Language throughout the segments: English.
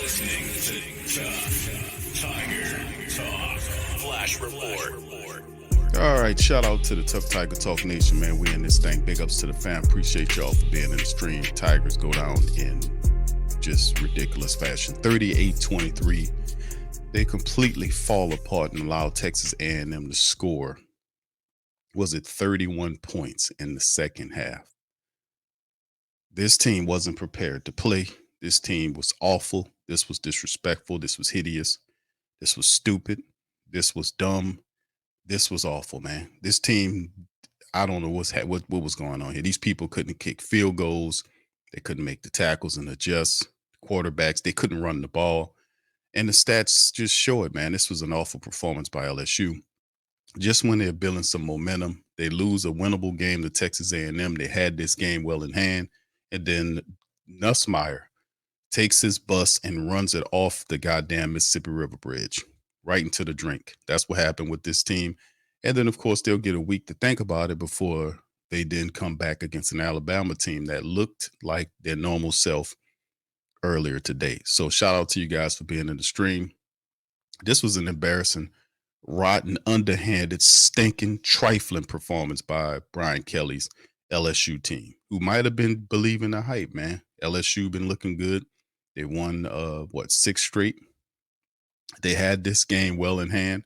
listening to Tough Tiger Talk Flash Report. All right, shout out to the Tough Tiger Talk Nation, man. We in this thing. Big ups to the fam. Appreciate y'all for being in the stream. Tigers go down in just ridiculous fashion. 38-23. They completely fall apart and allow Texas A&M to score. Was it 31 points in the second half? This team wasn't prepared to play. This team was awful. This was disrespectful. This was hideous. This was stupid. This was dumb. This was awful, man. This team, I don't know what was going on here. These people couldn't kick field goals. They couldn't make the tackles and adjust. Quarterbacks, they couldn't run the ball. And the stats just show it, man. This was an awful performance by LSU. Just when they're building some momentum, they lose a winnable game to Texas A&M. They had this game well in hand. And then Nussmeier takes his bus and runs it off the goddamn Mississippi River Bridge right into the drink. That's what happened with this team. And then, of course, they'll get a week to think about it before they then come back against an Alabama team that looked like their normal self earlier today. So shout out to you guys for being in the stream. This was an embarrassing, rotten, underhanded, stinking, trifling performance by Brian Kelly's LSU team, who might have been believing the hype, man. LSU been looking good. They won, 6 straight. They had this game well in hand.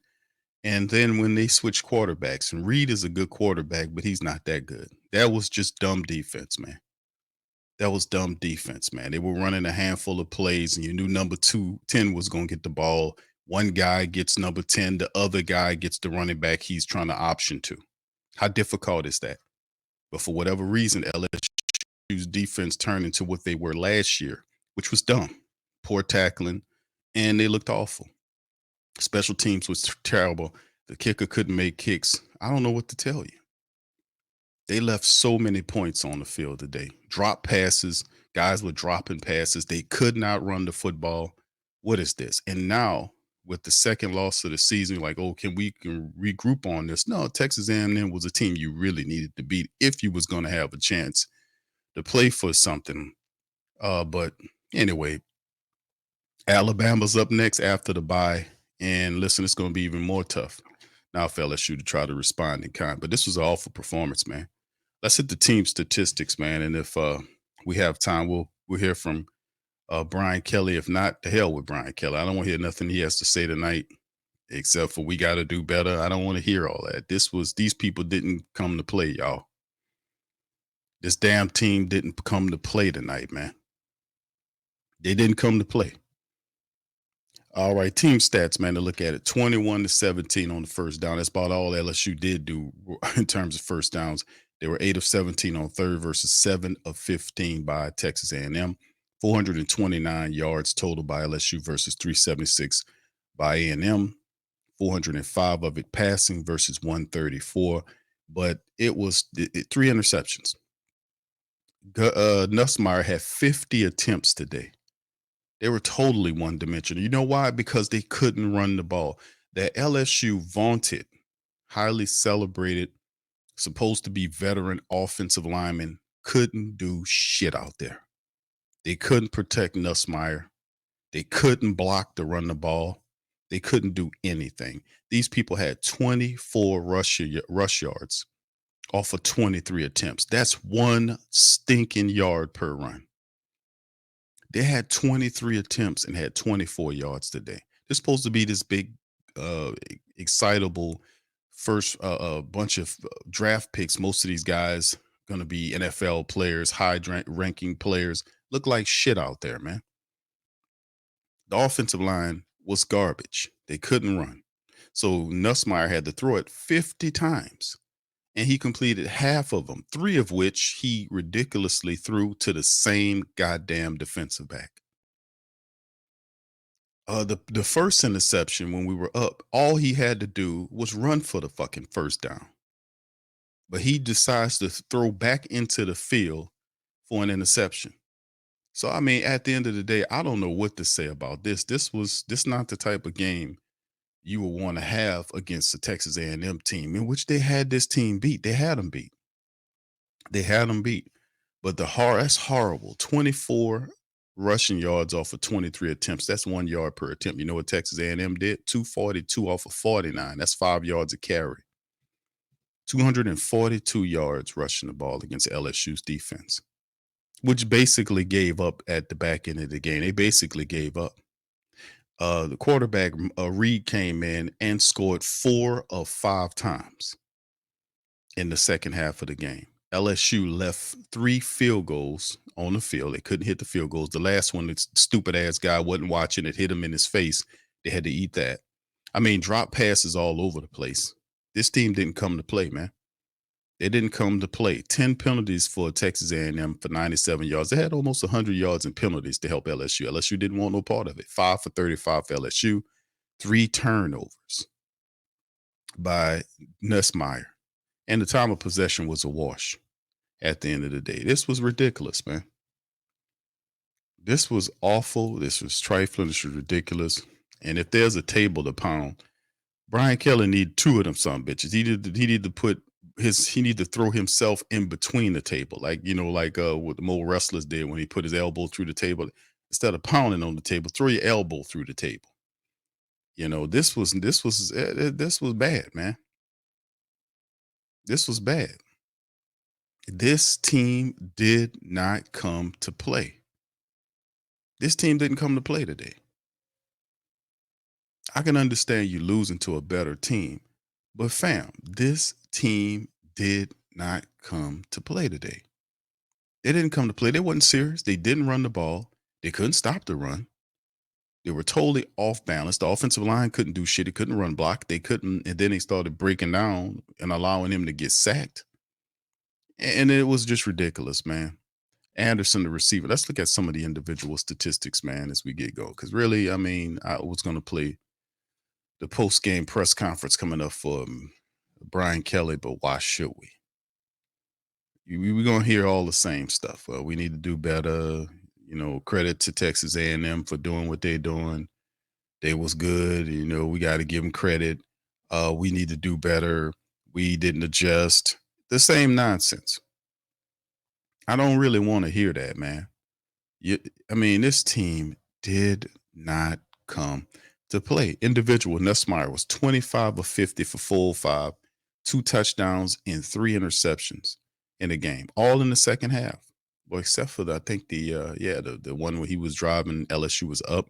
And then when they switched quarterbacks, and Reed is a good quarterback, but he's not that good. That was just dumb defense, man. That was dumb defense, man. They were running a handful of plays, and you knew number 10 was going to get the ball. One guy gets number 10. The other guy gets the running back he's trying to option to. How difficult is that? But for whatever reason, LSU's defense turned into what they were last year, which was dumb. Poor tackling, and they looked awful. Special teams was terrible. The kicker couldn't make kicks. I don't know what to tell you. They left so many points on the field today. Drop passes. Guys were dropping passes. They could not run the football. What is this? And now, with the second loss of the season, like, oh, can regroup on this? No, Texas A&M was a team you really needed to beat if you was going to have a chance to play for something. But anyway, Alabama's up next after the bye. And listen, it's going to be even more tough now for LSU to try to respond in kind. But this was an awful performance, man. Let's hit the team statistics, man. And if we have time, we'll hear from Brian Kelly. If not, the hell with Brian Kelly. I don't want to hear nothing he has to say tonight, except for we got to do better. I don't want to hear all that. These people didn't come to play, y'all. This damn team didn't come to play tonight, man. They didn't come to play. All right, team stats, man, to look at it. 21-17 on the first down. That's about all LSU did do in terms of first downs. They were 8 of 17 on third versus 7 of 15 by Texas A&M. 429 yards total by LSU versus 376 by A&M. 405 of it passing versus 134. But it was 3 interceptions. Nussmeier had 50 attempts today. They were totally one-dimensional. You know why? Because they couldn't run the ball. That LSU vaunted, highly celebrated, supposed to be veteran offensive linemen couldn't do shit out there. They couldn't protect Nussmeier. They couldn't block to run the ball. They couldn't do anything. These people had 24 rush yards off of 23 attempts. That's 1 stinking yard per run. They had 23 attempts and had 24 yards today. They're supposed to be this big, excitable first bunch of draft picks. Most of these guys going to be NFL players, high-ranking players. Look like shit out there, man. The offensive line was garbage. They couldn't run. So Nussmeier had to throw it 50 times. And he completed half of them, 3 of which he ridiculously threw to the same goddamn defensive back. The first interception when we were up, all he had to do was run for the fucking first down. But he decides to throw back into the field for an interception. So, I mean, at the end of the day, I don't know what to say about this. This not the type of game you would want to have against the Texas A&M team, in which they had this team beat. They had them beat. But that's horrible. 24 rushing yards off of 23 attempts. That's 1 yard per attempt. You know what Texas A&M did? 242 off of 49. That's 5 yards a carry. 242 yards rushing the ball against LSU's defense, which basically gave up at the back end of the game. They basically gave up. The quarterback, Reed, came in and scored 4 of 5 times in the second half of the game. LSU left 3 field goals on the field. They couldn't hit the field goals. The last one, this stupid ass guy wasn't watching it, hit him in his face. They had to eat that. I mean, drop passes all over the place. This team didn't come to play, man. They didn't come to play. 10 penalties for Texas A&M for 97 yards. They had almost 100 yards in penalties to help LSU. LSU didn't want no part of it. 5 for 35 for LSU. 3 turnovers by Nussmeier. And the time of possession was a wash at the end of the day. This was ridiculous, man. This was awful. This was trifling. This was ridiculous. And if there's a table to pound, Brian Kelly need 2 of them some bitches. He need to put he need to throw himself in between the table, like what the old wrestlers did when he put his elbow through the table. Instead of pounding on the table, throw your elbow through the table. This was bad, man. This was bad. This team did not come to play. This team didn't come to play today. I can understand you losing to a better team, but fam, this team did not come to play today. They didn't come to play. They wasn't serious. They didn't run the ball. They couldn't stop the run. They were totally off balance. The offensive line couldn't do shit. It couldn't run block. They couldn't, and then they started breaking down and allowing him to get sacked. And it was just ridiculous, man. Anderson, the receiver. Let's look at some of the individual statistics, man, as we get going. Because really, I mean, I was going to play the post-game press conference coming up for Brian Kelly, but why should we? We're going to hear all the same stuff. We need to do better. Credit to Texas A&M for doing what they're doing. They was good. We got to give them credit. We need to do better. We didn't adjust. The same nonsense. I don't really want to hear that, man. This team did not come to play. Individual, Nussmeier was 25 of 50 for 405, 2 touchdowns and 3 interceptions in the game, all in the second half. Well, except for the one where he was driving, LSU was up.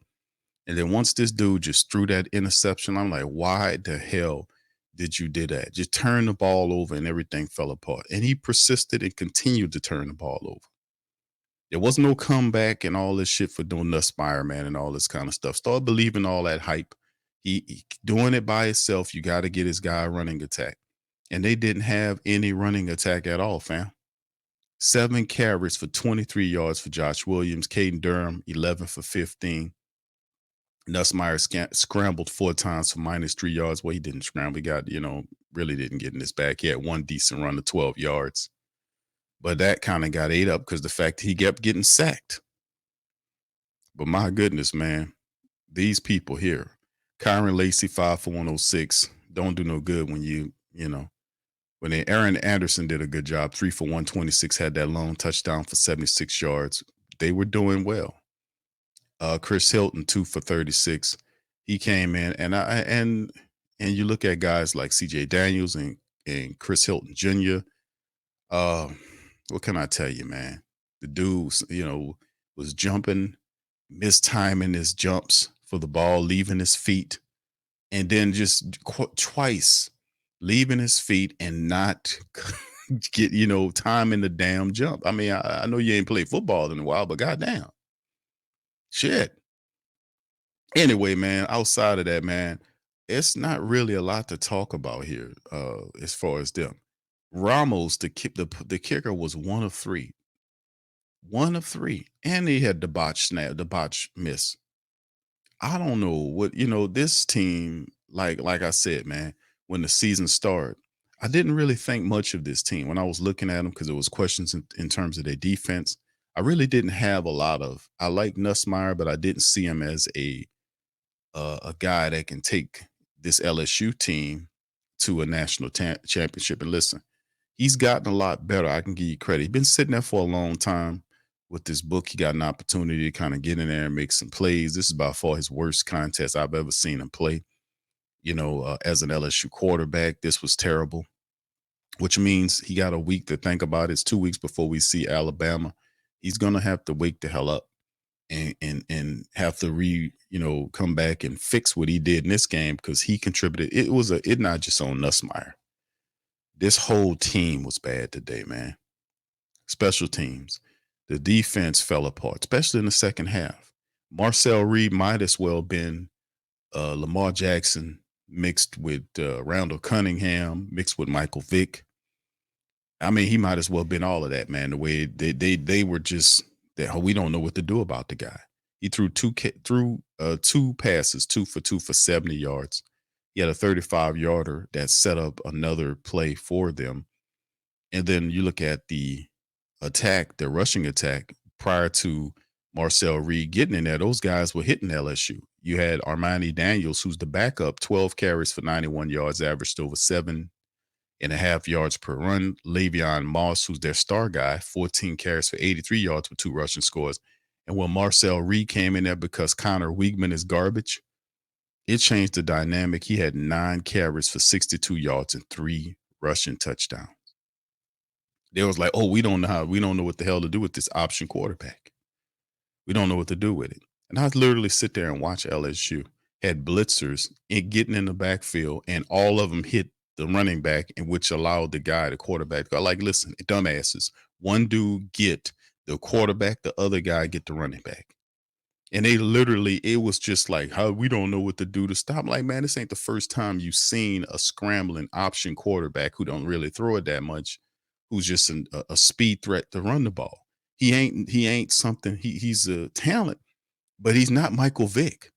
And then once this dude just threw that interception, I'm like, why the hell did you do that? Just turn the ball over and everything fell apart. And he persisted and continued to turn the ball over. There was no comeback and all this shit for doing Nussmeier, man, and all this kind of stuff. Start believing all that hype. He doing it by himself. You got to get his guy a running attack. And they didn't have any running attack at all, fam. 7 carries for 23 yards for Josh Williams. Caden Durham, 11 for 15. Nussmeier scrambled 4 times for -3 yards. Well, he didn't scramble. He got, really didn't get in his back. He had 1 decent run of 12 yards. But that kind of got ate up because the fact he kept getting sacked. But my goodness, man, these people here, Kyron Lacey, 5 for 106, don't do no good when Aaron Anderson did a good job, 3 for 126, had that lone touchdown for 76 yards. They were doing well. Chris Hilton, 2 for 36. He came in, and you look at guys like C.J. Daniels and Chris Hilton Jr. What can I tell you, man? The dude, was jumping, mistiming his jumps for the ball, leaving his feet, and then just twice leaving his feet and not get, timing the damn jump. I mean, I know you ain't played football in a while, but goddamn. Shit. Anyway, man, outside of that, man, it's not really a lot to talk about here as far as them. Ramos, the kicker, was 1 of 3. 1 of 3. And he had the botch miss. I don't know what, this team, like I said, man, when the season started, I didn't really think much of this team when I was looking at them because there was questions in terms of their defense. I really didn't have a lot of. I like Nussmeier, but I didn't see him as a guy that can take this LSU team to a national championship. And listen, he's gotten a lot better. I can give you credit. He's been sitting there for a long time. with this book, he got an opportunity to kind of get in there and make some plays. This is by far his worst contest I've ever seen him play. As an LSU quarterback, this was terrible, which means he got a week to think about it. It's 2 weeks before we see Alabama. He's gonna have to wake the hell up and have to come back and fix what he did in this game because he contributed. It not just on Nussmeier. This whole team was bad today, man. Special teams. The defense fell apart, especially in the second half. Marcel Reed might as well been Lamar Jackson mixed with Randall Cunningham, mixed with Michael Vick. I mean, he might as well have been all of that, man. The way they were just that we don't know what to do about the guy. He threw two passes, 2 for 2 for 70 yards. He had a 35-yarder that set up another play for them. And then you look at the attack, the rushing attack prior to Marcel Reed getting in there, those guys were hitting LSU. You had Armani Daniels, who's the backup, 12 carries for 91 yards, averaged over 7.5 yards per run. Le'Veon Moss, who's their star guy, 14 carries for 83 yards with 2 rushing scores. And when Marcel Reed came in there because Connor Weigman is garbage, it changed the dynamic. He had 9 carries for 62 yards and 3 rushing touchdowns. They was like, oh, we don't know what the hell to do with this option quarterback. We don't know what to do with it. And I'd literally sit there and watch LSU. Had blitzers getting in the backfield, and all of them hit the running back, in which allowed the quarterback, to go, like, listen, dumbasses, one dude get the quarterback, the other guy get the running back. And they literally, it was just like, how we don't know what to do to stop. Like, man, this ain't the first time you've seen a scrambling option quarterback who don't really throw it that much, who's just a speed threat to run the ball. He ain't something. He's a talent, but he's not Michael Vick.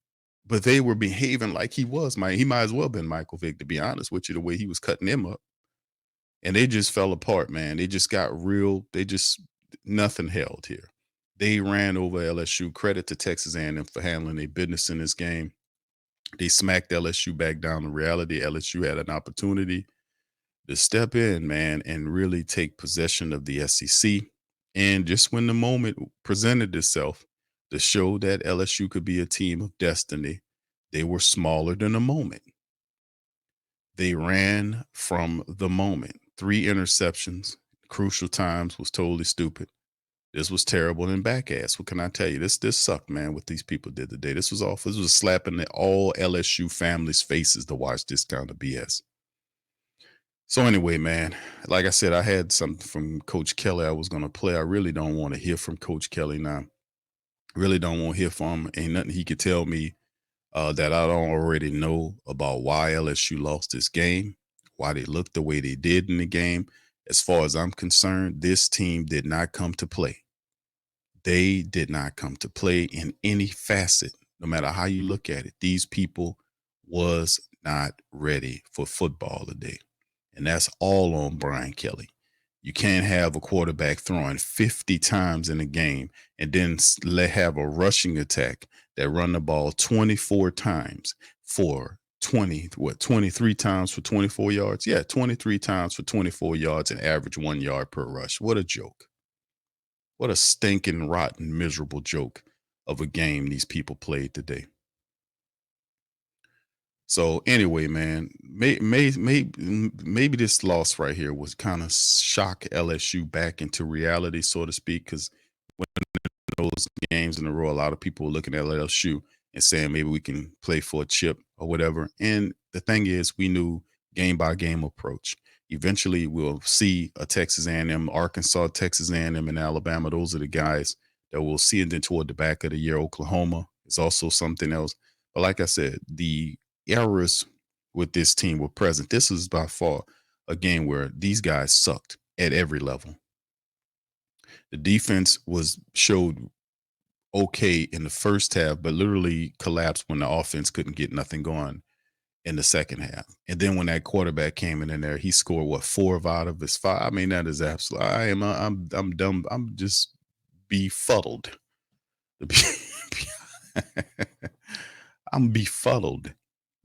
But they were behaving like he was. He might as well have been Michael Vick, to be honest with you, the way he was cutting them up. And they just fell apart, man. They just got real. Nothing held here. They ran over LSU. Credit to Texas A&M for handling their business in this game. They smacked LSU back down to reality. LSU had an opportunity to step in, man, and really take possession of the SEC. And just when the moment presented itself to show that LSU could be a team of destiny, they were smaller than the moment. They ran from the moment. 3 interceptions, crucial times, was totally stupid. This was terrible and back ass. What can I tell you? This sucked, man, what these people did today. This was awful. This was a slap in all LSU families' faces to watch this kind of BS. So anyway, man, like I said, I had something from Coach Kelly I was going to play. I really don't want to hear from Coach Kelly now. Really don't want to hear from him. Ain't nothing he could tell me that I don't already know about why LSU lost this game, why they looked the way they did in the game. As far as I'm concerned, this team did not come to play. They did not come to play in any facet, no matter how you look at it. These people was not ready for football today. And that's all on Brian Kelly. You can't have a quarterback throwing 50 times in a game and then have a rushing attack that run the ball 24 times for 23 times for 24 yards? Yeah, 23 times for 24 yards and average 1 yard per rush. What a joke. What a stinking, rotten, miserable joke of a game these people played today. So anyway, man, maybe this loss right here was kind of shock LSU back into reality, so to speak, because those games in a row, a lot of people were looking at LSU and saying maybe we can play for a chip or whatever. And the thing is, we knew game by game approach. Eventually, we'll see a Texas A&M, Arkansas, Texas A&M, and Alabama. Those are the guys that we'll see. And then toward the back of the year, Oklahoma is also something else. But like I said, the errors with this team were present. This is by far a game where these guys sucked at every level. The defense showed okay in the first half, but literally collapsed when the offense couldn't get nothing going in the second half. And then when that quarterback came in there, he scored 4 out of his 5. I mean, that is absolute. I'm dumb. I'm just befuddled. I'm befuddled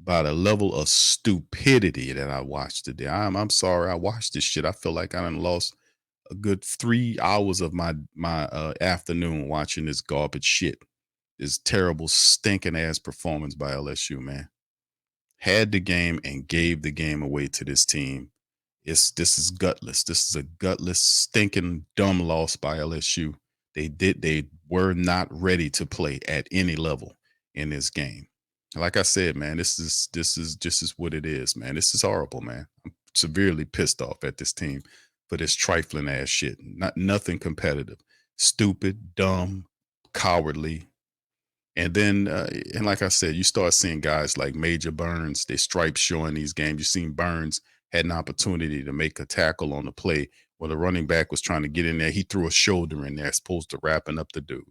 by the level of stupidity that I watched today. I'm sorry I watched this shit. I feel like I done lost a good 3 hours of my afternoon watching this garbage shit. This terrible, stinking ass performance by LSU, man. Had the game and gave the game away to this team. This is gutless. This is a gutless, stinking, dumb loss by LSU. They were not ready to play at any level in this game. Like I said, man, this is what it is, man. This is horrible, man. I'm severely pissed off at this team for this trifling ass shit. Nothing competitive. Stupid, dumb, cowardly. And then, and like I said, you start seeing guys like Major Burns, they stripes showing these games. You seen Burns had an opportunity to make a tackle on the play where the running back was trying to get in there. He threw a shoulder in there, as opposed to wrapping up the dude.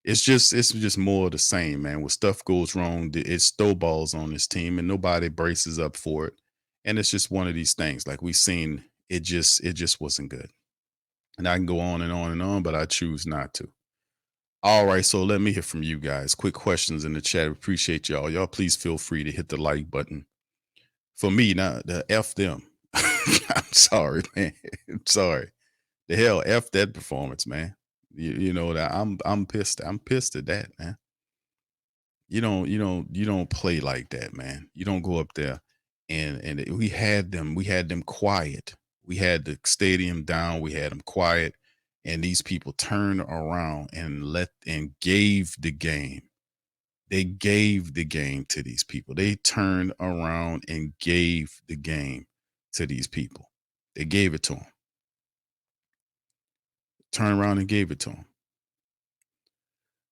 It's just more of the same, man. When stuff goes wrong, it snowballs on this team, and nobody braces up for it. And it's just one of these things. Like we seen, it just wasn't good. And I can go on and on and on, but I choose not to. All right, so let me hear from you guys. Quick questions in the chat. Appreciate y'all. Y'all please feel free to hit the like button. For me, now the F them. I'm sorry, man. I'm sorry. The hell, F that performance, man. You know that I'm pissed. I'm pissed at that, man. You don't play like that, man. You don't go up there and we had them quiet. We had the stadium down, we had them quiet, and these people turned around and gave the game. They gave the game to these people. They turned around and gave the game to these people. They gave it to them. Turned around and gave it to them.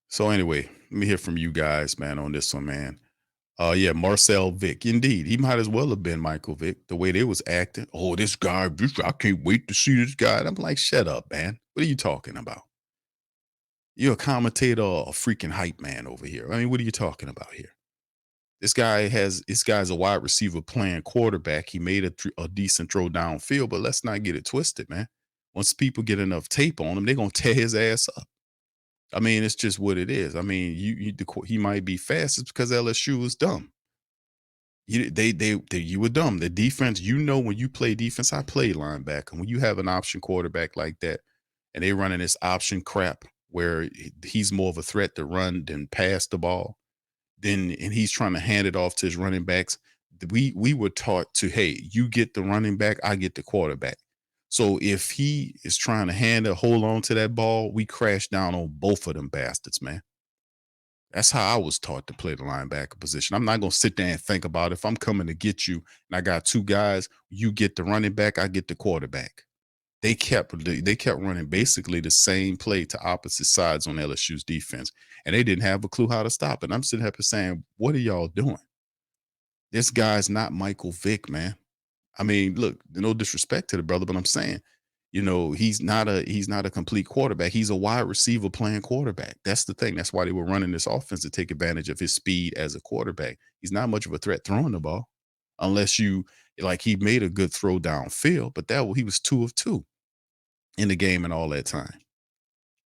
So anyway, let me hear from you guys, man, on this one, man. Yeah, Marcel Vick. Indeed, he might as well have been Michael Vick. The way they was acting. Oh, I can't wait to see this guy. I'm like, shut up, man. What are you talking about? You're a commentator or a freaking hype man over here. I mean, what are you talking about here? This guy's a wide receiver playing quarterback. He made a decent throw downfield, but let's not get it twisted, man. Once people get enough tape on him, they're gonna tear his ass up. I mean, it's just what it is. I mean, he might be fast. It's because LSU is dumb. You were dumb. The defense, when you play defense, I play linebacker. When you have an option quarterback like that, and they running this option crap where he's more of a threat to run than pass the ball, and he's trying to hand it off to his running backs. We were taught to, hey, you get the running back, I get the quarterback. So if he is trying to hold on to that ball, we crash down on both of them bastards, man. That's how I was taught to play the linebacker position. I'm not gonna sit there and think about if I'm coming to get you and I got two guys, you get the running back, I get the quarterback. They kept running basically the same play to opposite sides on LSU's defense, and they didn't have a clue how to stop it. I'm sitting here saying, what are y'all doing? This guy's not Michael Vick, man. I mean, look, no disrespect to the brother, but I'm saying, he's not a complete quarterback. He's a wide receiver playing quarterback. That's the thing. That's why they were running this offense to take advantage of his speed as a quarterback. He's not much of a threat throwing the ball, unless he made a good throw downfield, but he was 2 of 2 in the game and all that time.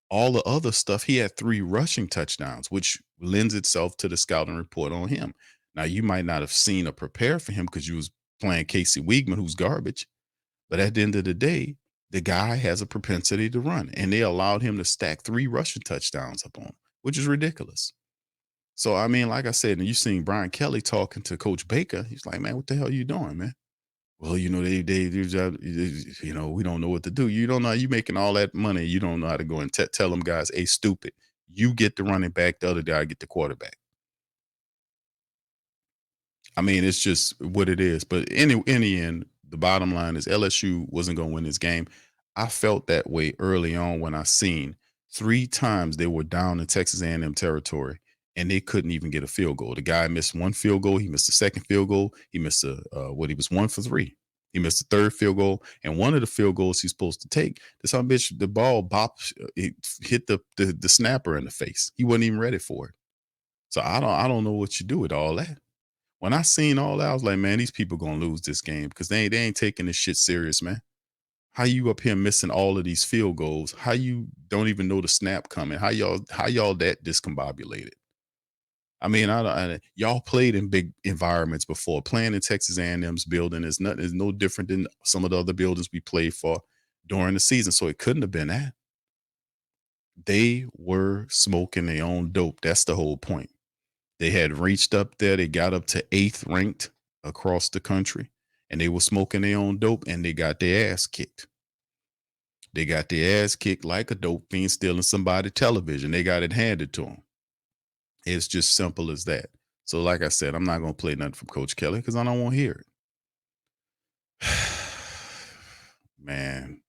All the other stuff, he had 3 rushing touchdowns, which lends itself to the scouting report on him. Now, you might not have seen or prepared for him because you was playing Casey Wiegman, who's garbage. But at the end of the day, the guy has a propensity to run, and they allowed him to stack 3 rushing touchdowns up on him, which is ridiculous. So, I mean, like I said, and you seen Brian Kelly talking to Coach Baker. He's like, man, what the hell are you doing, man? Well, we don't know what to do. You don't know, you making all that money. You don't know how to go and tell them guys, hey, stupid, you get the running back, the other guy get the quarterback. I mean, it's just what it is. But in the end, the bottom line is LSU wasn't going to win this game. I felt that way early on when I seen 3 times they were down in Texas A&M territory and they couldn't even get a field goal. The guy missed 1 field goal. He missed the second field goal. He missed he was 1 for 3. He missed the third field goal, and one of the field goals he's supposed to take, the ball bopped, it hit the snapper in the face. He wasn't even ready for it. So I don't know what you do with all that. When I seen all that, I was like, man, these people gonna lose this game because they ain't taking this shit serious, man. How you up here missing all of these field goals? How you don't even know the snap coming? How y'all that discombobulated? I mean, y'all played in big environments before. Playing in Texas A&M's building is no different than some of the other buildings we played for. during the season. So it couldn't have been that. They were smoking their own dope. That's the whole point. They had reached up there. They got up to 8th ranked across the country, and they were smoking their own dope, and they got their ass kicked. They got their ass kicked like a dope fiend stealing somebody's television. They got it handed to them. It's just simple as that. So, like I said, I'm not going to play nothing from Coach Kelly because I don't want to hear it. Man,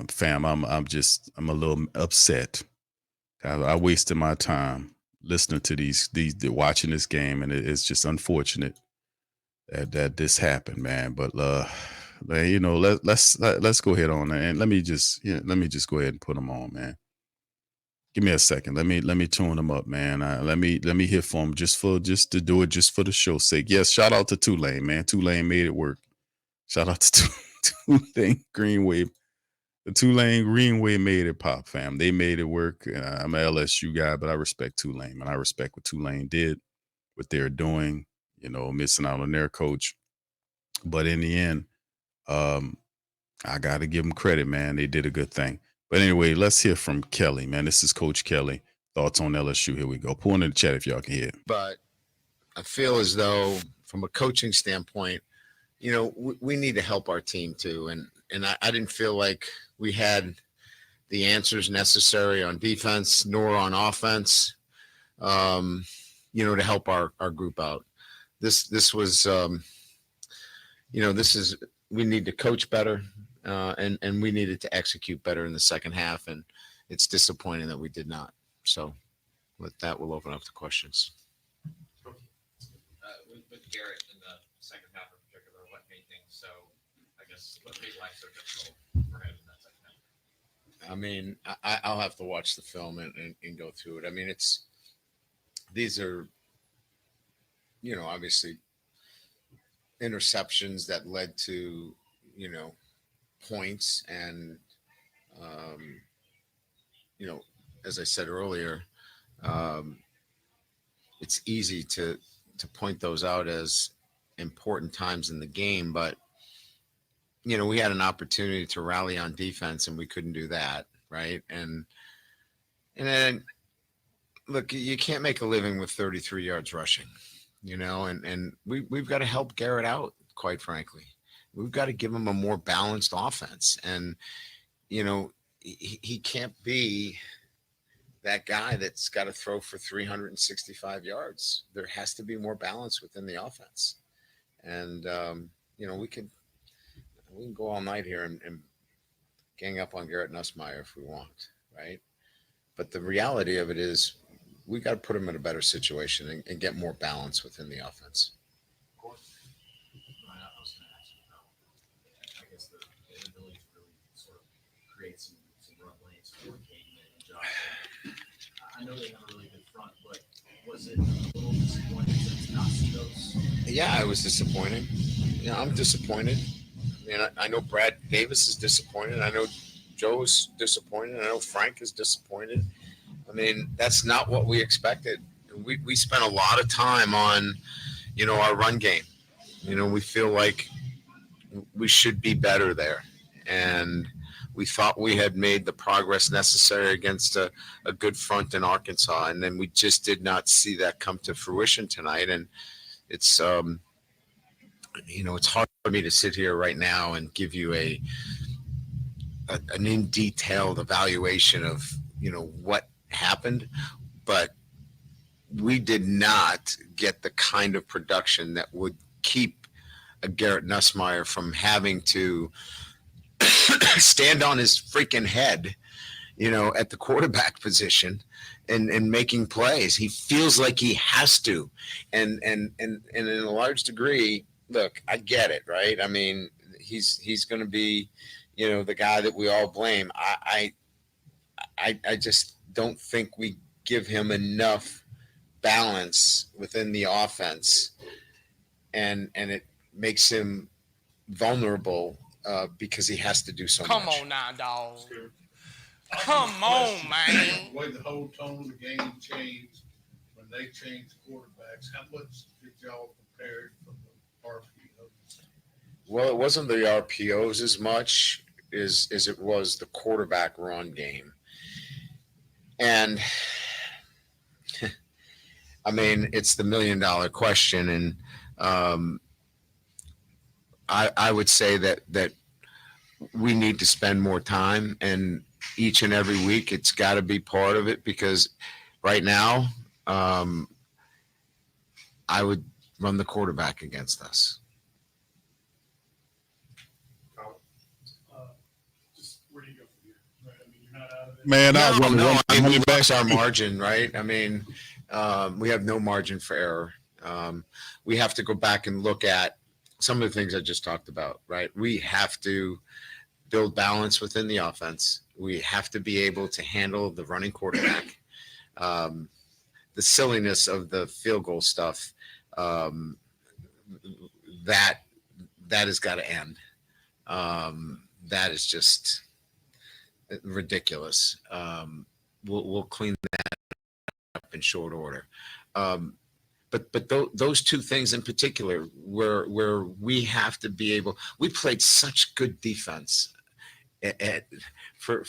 fam, I'm a little upset. I wasted my time listening to these watching this game, and it's just unfortunate that this happened, man. But you know, let's go ahead on and let me just go ahead and put them on, man. Give me a second. Let me tune them up, man. Let me hear from them just to do it just for the show's sake. Yes, shout out to Tulane, man. Tulane made it work. Shout out to Tulane Greenway. The Tulane Greenway made it pop, fam. They made it work. I'm an LSU guy, but I respect Tulane, man. I respect what Tulane did, what they're doing, you know, missing out on their coach. But in the end, I got to give them credit, man. They did a good thing. But anyway, let's hear from Kelly, man. This is Coach Kelly. Thoughts on LSU. Here we go. Pull in the chat if y'all can hear it. But I feel as though from a coaching standpoint, you know, we need to help our team too. And I didn't feel like we had the answers necessary on defense nor on offense, you know, to help our group out. This was, you know, we need to coach better, and we needed to execute better in the second half. And it's disappointing that we did not. So with that, we'll open up the questions. With Garrett in the second half in particular, what made things so, I guess, what made life so difficult for him in that second half? I mean, I'll have to watch the film and go through it. I mean, these are, you know, obviously interceptions that led to, you know, points. And, you know, as I said earlier, it's easy to point those out as important times in the game, but you know, we had an opportunity to rally on defense and we couldn't do that. Right. And then look, you can't make a living with 33 yards rushing, you know, and we've got to help Garrett out, quite frankly. We've got to give him a more balanced offense. And, you know, he can't be that guy that's got to throw for 365 yards. There has to be more balance within the offense. And, you know, we can go all night here and gang up on Garrett Nussmeier if we want, right? But the reality of it is we got to put him in a better situation and get more balance within the offense. Of course. I was going to ask you about, I guess, the inability to really sort of create some run lanes for Caden and Josh. I know they have a really good front, but was it a little disappointing to not see those? Yeah, it was disappointing. Yeah, I'm disappointed. I mean, I know Brad Davis is disappointed. I know Joe's disappointed. I know Frank is disappointed. I mean, that's not what we expected. We spent a lot of time on, you know, our run game. You know, we feel like we should be better there. And we thought we had made the progress necessary against a good front in Arkansas. And then we just did not see that come to fruition tonight. And it's, you know, it's hard for me to sit here right now and give you an in detailed evaluation of, you know, what happened, but we did not get the kind of production that would keep a Garrett Nussmeier from having to stand on his freaking head, you know, at the quarterback position and making plays. He feels like he has to. And in a large degree, look, I get it, right? I mean, he's going to be, you know, the guy that we all blame. I just don't think we give him enough balance within the offense, and it makes him vulnerable because he has to do so much. Come on now, dog. Come on, man. The way the whole tone of the game changed when they changed quarterbacks, how much did y'all prepare for the RPO? Well, it wasn't the RPOs as much as it was the quarterback run game. And I mean, it's the $1 million question. And I would say that we need to spend more time, and each and every week it's got to be part of it, because right now I would run the quarterback against us. Just where do you go from here? Right? I mean, you're not out of it. Man, I want to run I mean, we running back. lost our margin, right? I mean, we have no margin for error. We have to go back and look at some of the things I just talked about, right? We have to build balance within the offense. We have to be able to handle the running quarterback. The silliness of the field goal stuff, that has got to end. That is just ridiculous. We'll clean that up in short order. But those two things in particular, where we have to be able, we played such good defense for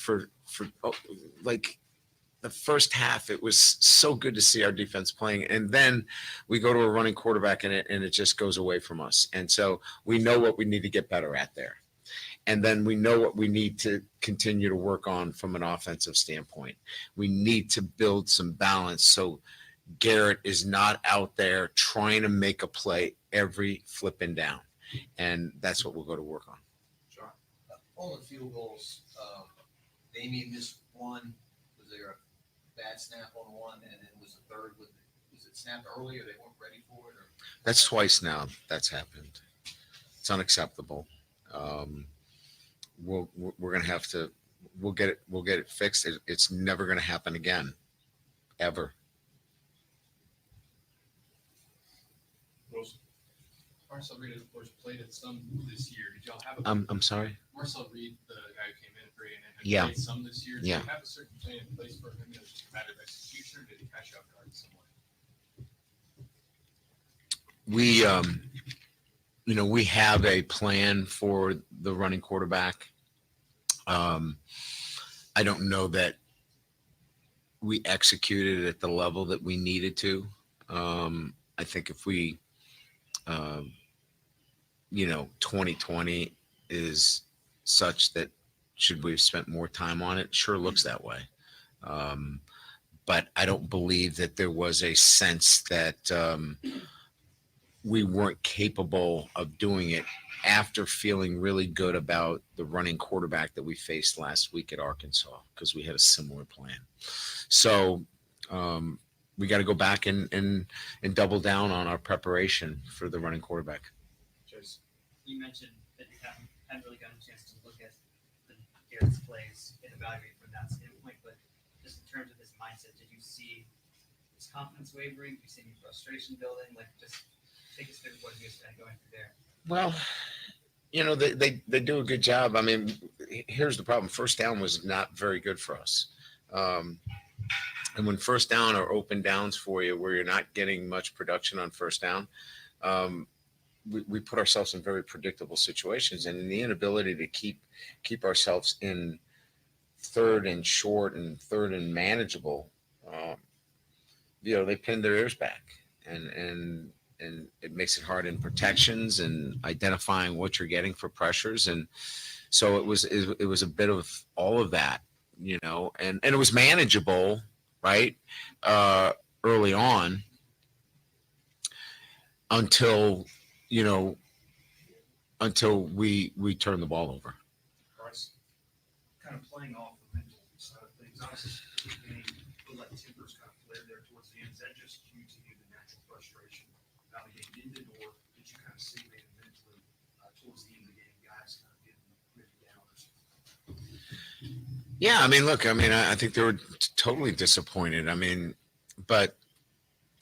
like the first half. It was so good to see our defense playing, and then we go to a running quarterback and it just goes away from us. And so we know what we need to get better at there. And then we know what we need to continue to work on from an offensive standpoint. We need to build some balance so Garrett is not out there trying to make a play every flipping down. And that's what we'll go to work on. Sure. On the field goals, Damien missed one. Was there a bad snap on one? And then was the third, was it snapped early or they weren't ready for it? Or? That's twice now that's happened. It's unacceptable. We're going to have to, we'll get it fixed. It's never going to happen again, ever. Marcel Reed, of course, played at some this year. Did y'all have I'm sorry. Marcel Reed, the guy who came in for A&M, Yeah. played some this year? Did Yeah. you have a certain plan in place for him? It was just a matter of execution, or did he catch you off guard somewhat? We have a plan for the running quarterback. I don't know that we executed it at the level that we needed to. I think if we, 2020 is such that should we have spent more time on it? Sure looks that way. But I don't believe that there was a sense that we weren't capable of doing it after feeling really good about the running quarterback that we faced last week at Arkansas, because we had a similar plan. So we got to go back and double down on our preparation for the running quarterback. You mentioned that you haven't really gotten a chance to look at the Garrett's plays and evaluate from that standpoint, but just in terms of his mindset, did you see his confidence wavering? Did you see any frustration building? Like, just take us through what he was going through there. Well, they do a good job. I mean, here's the problem. First down was not very good for us. And when first down or open downs for you, where you're not getting much production on first down, we put ourselves in very predictable situations, and in the inability to keep ourselves in third and short and third and manageable, they pinned their ears back, and it makes it hard in protections and identifying what you're getting for pressures. And so it was a bit of all of that, and it was manageable, right? Early on until we turn the ball over. Bryce, kind of playing off the mental side of things, obviously, the game looked like tempers kind of flared there towards the end. Is that just due to the natural frustration how the game ended, or did you kind of see maybe mentally towards the end of the game, guys kind of getting really down or something? Yeah, I mean, look, I think they were totally disappointed. But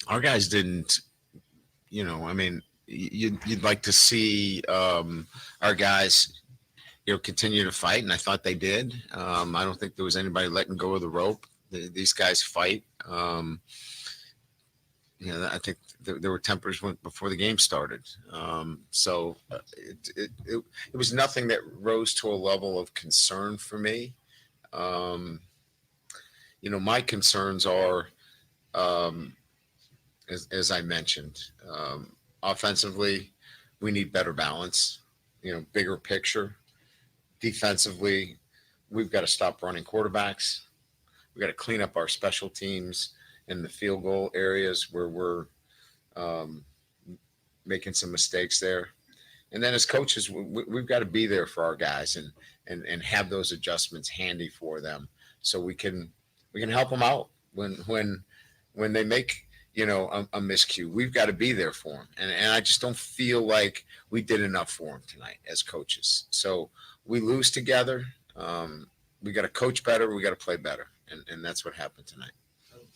our guys didn't, you'd like to see our guys, continue to fight, and I thought they did. I don't think there was anybody letting go of the rope. These guys fight. I think there were tempers before the game started. So it was nothing that rose to a level of concern for me. Um, my concerns are, um, as I mentioned, offensively, we need better balance, bigger picture. Defensively, we've got to stop running quarterbacks. We've got to clean up our special teams in the field goal areas where we're um, making some mistakes there. And then as coaches, we've got to be there for our guys and have those adjustments handy for them so we can help them out when they make a miscue. We've got to be there for them, and I just don't feel like we did enough for them tonight as coaches. So we lose together. We got to coach better. We got to play better, and that's what happened tonight.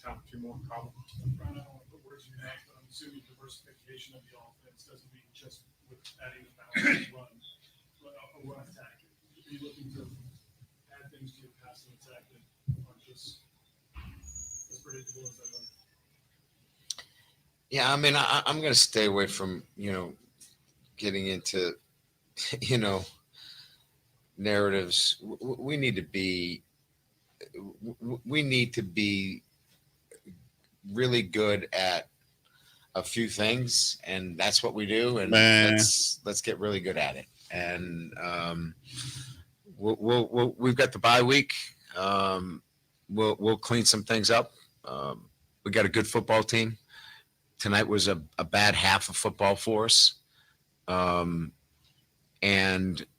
Time for two more comments. Brian, I don't want to put words in your mouth, but I'm assuming diversification of the offense doesn't mean just with adding a balanced run, but a run attack. Are you looking to add things to your passing attack that aren't just as predictable as that one? Yeah, I mean, I'm going to stay away from getting into narratives. We need to be really good at a few things, and that's what we do. And Man. let's get really good at it. And we've got the bye week. We'll clean some things up. We got a good football team. Tonight was a bad half of football for us. And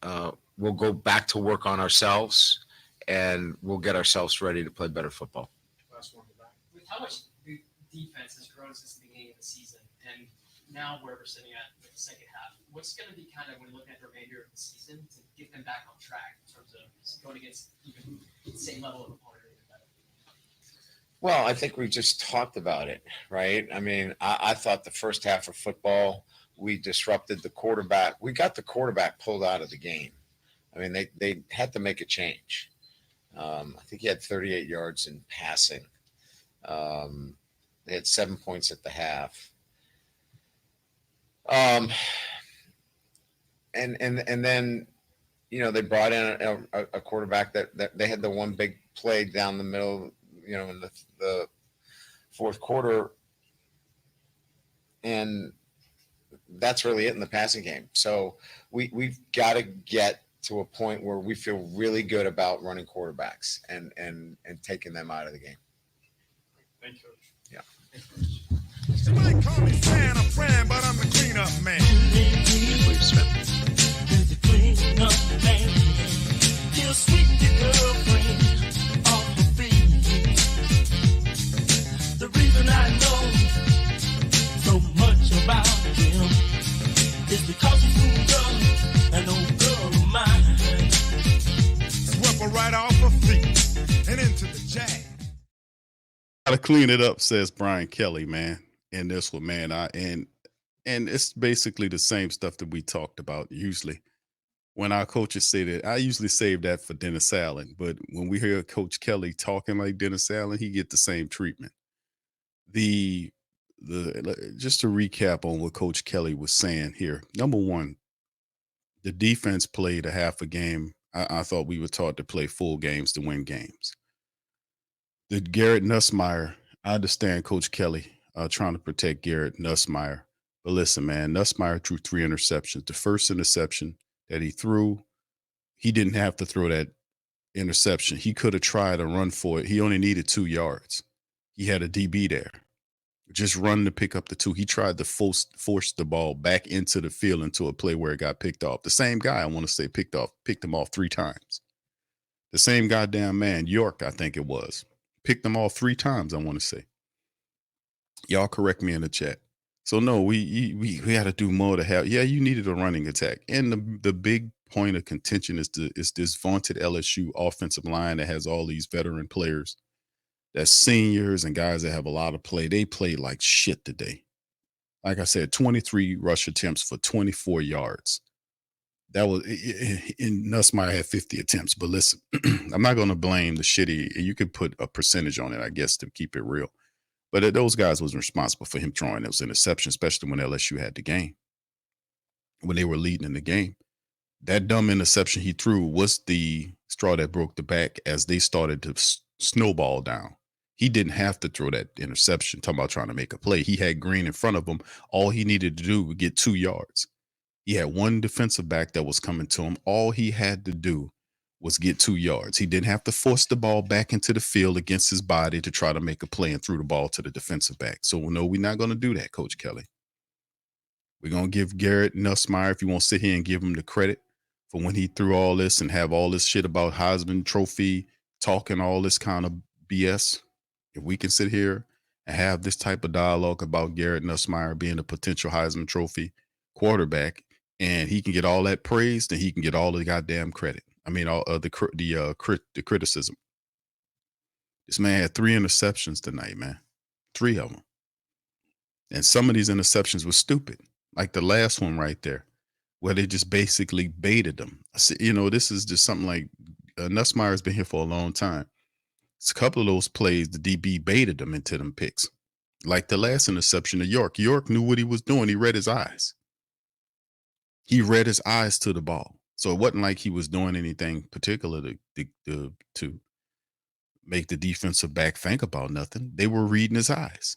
we'll go back to work on ourselves, and we'll get ourselves ready to play better football. Last one to back. With how much the defense has grown since the beginning of the season, and now where we're sitting at with the second half, what's going to be kind of when looking at the remainder of the season to get them back on track in terms of going against even the same level of opponent? Well, I think we just talked about it, right? I mean, I thought the first half of football, we disrupted the quarterback. We got the quarterback pulled out of the game. I mean, they had to make a change. I think he had 38 yards in passing. They had 7 points at the half. And then, they brought in a quarterback that they had the one big play down the middle, in the fourth quarter. And that's really it in the passing game. So we've got to get to a point where we feel really good about running quarterbacks and taking them out of the game. Thank you, Coach. Yeah. You might call me Santa Fran, but I'm the cleanup man. Please, Smith. The cleanup man. He'll sweep your girlfriend off her feet. The reason I know so much about him is because he's moved up an old girl of mine. Swept her right off her feet and into the jag. Gotta clean it up, says Brian Kelly, man. And this one, man, and it's basically the same stuff that we talked about usually. When our coaches say that, I usually save that for Dennis Allen, but when we hear Coach Kelly talking like Dennis Allen, he get the same treatment. The just to recap on what Coach Kelly was saying here. Number one, the defense played a half a game. I thought we were taught to play full games to win games. The Garrett Nussmeier, I understand Coach Kelly trying to protect Garrett Nussmeier. But listen, man, Nussmeier threw 3 interceptions. The first interception that he threw, he didn't have to throw that interception. He could have tried to run for it. He only needed 2 yards. He had a DB there. Just run to pick up the 2. He tried to force the ball back into the field into a play where it got picked off. The same guy, I want to say, picked him off 3 times. The same goddamn man, York, I think it was. Picked them off 3 times, I want to say. Y'all correct me in the chat. So no, we got to do more to have. Yeah, you needed a running attack, and the big point of contention is this vaunted LSU offensive line that has all these veteran players, that's seniors and guys that have a lot of play. They played like shit today. Like I said, 23 rush attempts for 24 yards. That was in Nussmeier had 50 attempts. But listen, I'm not going to blame the shitty. You could put a percentage on it, I guess, to keep it real. But those guys wasn't responsible for him throwing those interceptions, especially when LSU had the game, when they were leading in the game. That dumb interception he threw was the straw that broke the back as they started to snowball down. He didn't have to throw that interception. Talking about trying to make a play. He had Green in front of him. All he needed to do was get 2 yards. He had one defensive back that was coming to him. All he had to do was get 2 yards. He didn't have to force the ball back into the field against his body to try to make a play and threw the ball to the defensive back. So, no, we're not going to do that, Coach Kelly. We're going to give Garrett Nussmeier, if you want to sit here and give him the credit for when he threw all this and have all this shit about Heisman Trophy, talking all this kind of BS. If we can sit here and have this type of dialogue about Garrett Nussmeier being a potential Heisman Trophy quarterback, and he can get all that praise, then he can get all the goddamn credit. I mean, all the criticism. This man had 3 interceptions tonight, man. 3 of them. And some of these interceptions were stupid, like the last one right there, where they just basically baited them. You know, this is just something like Nussmeier's been here for a long time. It's a couple of those plays, the DB baited them into them picks. Like the last interception of York. York knew what he was doing. He read his eyes. He read his eyes to the ball. So it wasn't like he was doing anything particular to make the defensive back think about nothing. They were reading his eyes.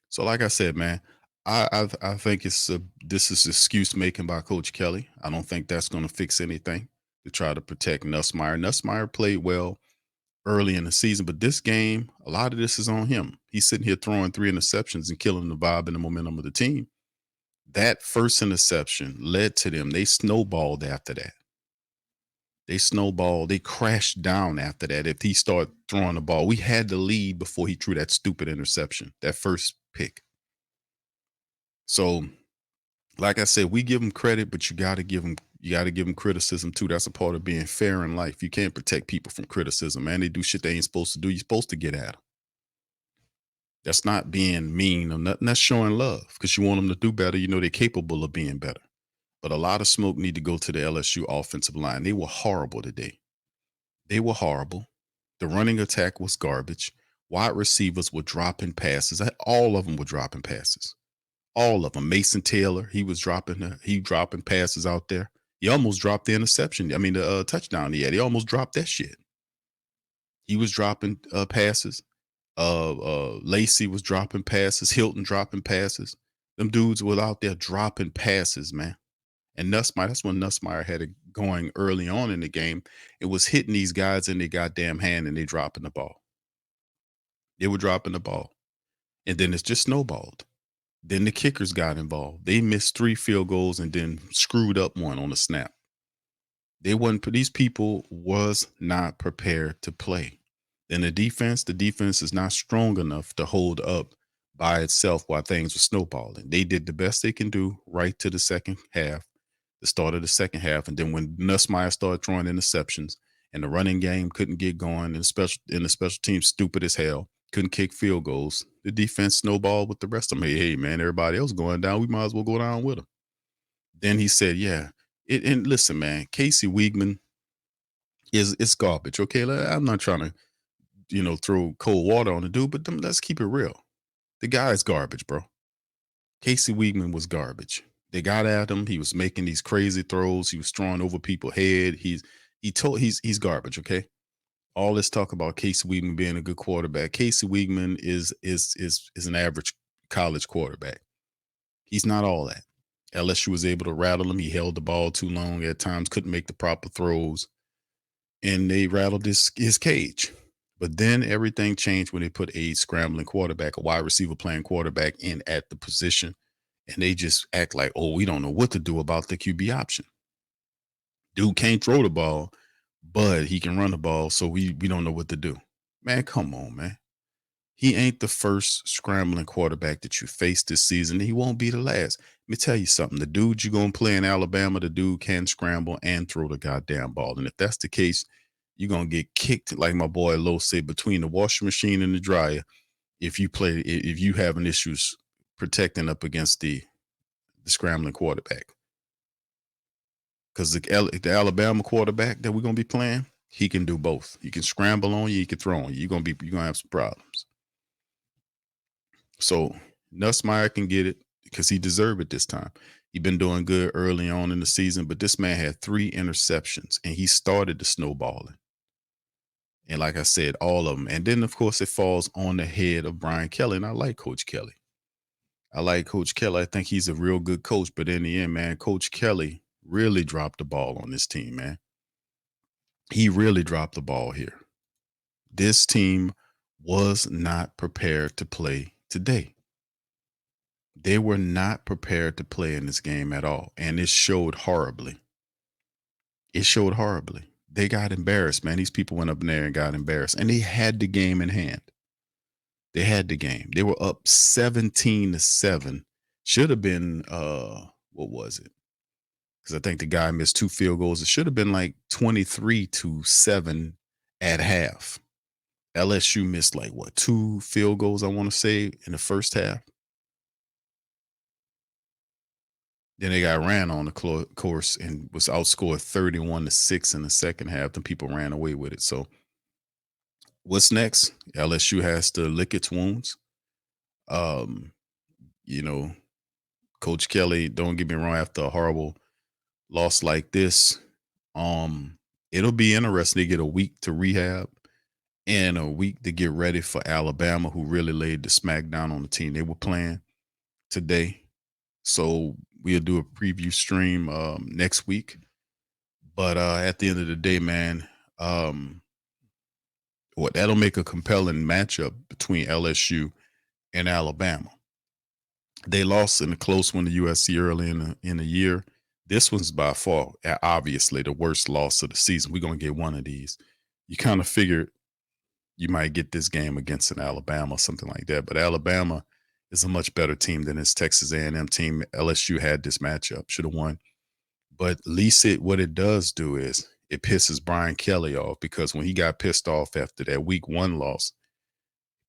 So like I said, man, I think this is excuse making by Coach Kelly. I don't think that's going to fix anything to try to protect Nussmeier. Nussmeier played well early in the season, but this game, a lot of this is on him. He's sitting here throwing 3 interceptions and killing the vibe and the momentum of the team. That first interception led to them. They snowballed after that. They crashed down after that. If he started throwing the ball, we had the lead before he threw that stupid interception, that first pick. So, like I said, we give him credit, but you got to give him criticism too. That's a part of being fair in life. You can't protect people from criticism, man. They do shit they ain't supposed to do. You're supposed to get at them. That's not being mean or nothing. That's showing love because you want them to do better. You know they're capable of being better. But a lot of smoke need to go to the LSU offensive line. They were horrible today. They were horrible. The running attack was garbage. Wide receivers were dropping passes. All of them were dropping passes. All of them. Mason Taylor, he dropping passes out there. He almost dropped the interception. I mean, the touchdown he had. He almost dropped that shit. He was dropping passes. Lacey was dropping passes. Hilton dropping passes. Them dudes were out there dropping passes, man. And that's when Nussmeier had it going early on in the game. It was hitting these guys in their goddamn hand and they dropping the ball. They were dropping the ball. And then it's just snowballed. Then the kickers got involved. They missed 3 field goals and then screwed up one on the snap. These people was not prepared to play. Then the defense is not strong enough to hold up by itself while things were snowballing. They did the best they can do right to the second half, the start of the second half. And then when Nussmeier started throwing interceptions and the running game couldn't get going and the special team stupid as hell, couldn't kick field goals, the defense snowballed with the rest of them. Hey, man, everybody else going down. We might as well go down with them. Then he said, yeah. And listen, man, Casey Wiegman it's garbage. Okay, I'm not trying to, throw cold water on the dude, but let's keep it real. The guy's garbage, bro. Casey Wiegman was garbage. They got at him. He was making these crazy throws. He was throwing over people's head. He's garbage. Okay. All this talk about Casey Wiegman being a good quarterback. Casey Wiegman is an average college quarterback. He's not all that. LSU was able to rattle him. He held the ball too long at times, couldn't make the proper throws, and they rattled his cage. But then everything changed when they put a scrambling quarterback, a wide receiver playing quarterback in at the position, and they just act like, oh, we don't know what to do about the QB option. Dude can't throw the ball, but he can run the ball, so we don't know what to do. Man, come on, man. He ain't the first scrambling quarterback that you face this season. He won't be the last. Let me tell you something. The dude you're going to play in Alabama, the dude can scramble and throw the goddamn ball. And if that's the case, you're going to get kicked, like my boy Lo said, between the washing machine and the dryer if you having issues protecting up against the scrambling quarterback. Because the Alabama quarterback that we're going to be playing, he can do both. He can scramble on you, he can throw on you. You're going to have some problems. So Nussmeier can get it because he deserved it this time. He'd been doing good early on in the season, but this man had 3 interceptions and he started the snowballing. And like I said, all of them. And then, of course, it falls on the head of Brian Kelly. And I like Coach Kelly. I think he's a real good coach. But in the end, man, Coach Kelly really dropped the ball on this team, man. He really dropped the ball here. This team was not prepared to play today. They were not prepared to play in this game at all. And it showed horribly. It showed horribly. They got embarrassed, man. These people went up in there and got embarrassed. And they had the game in hand. They had the game. They were up 17-7. Should have been what was it? Because I think the guy missed 2 field goals. It should have been like 23-7 at half. LSU missed like what, 2 field goals, I want to say, in the first half. Then they got ran on the course and was outscored 31-6 in the second half. The people ran away with it. So what's next? LSU has to lick its wounds. You know, Coach Kelly, don't get me wrong, after a horrible loss like this, it'll be interesting to get a week to rehab and a week to get ready for Alabama, who really laid the smackdown on the team they were playing today. So we'll do a preview stream next week. But at the end of the day, man, that'll make a compelling matchup between LSU and Alabama. They lost in a close one to USC early in the year. This one's by far, obviously, the worst loss of the season. We're going to get one of these. You kind of figured you might get this game against an Alabama or something like that. But Alabama is a much better team than this Texas A&M team. LSU had this matchup, should have won. But at least what it does do is it pisses Brian Kelly off, because when he got pissed off after that week 1 loss,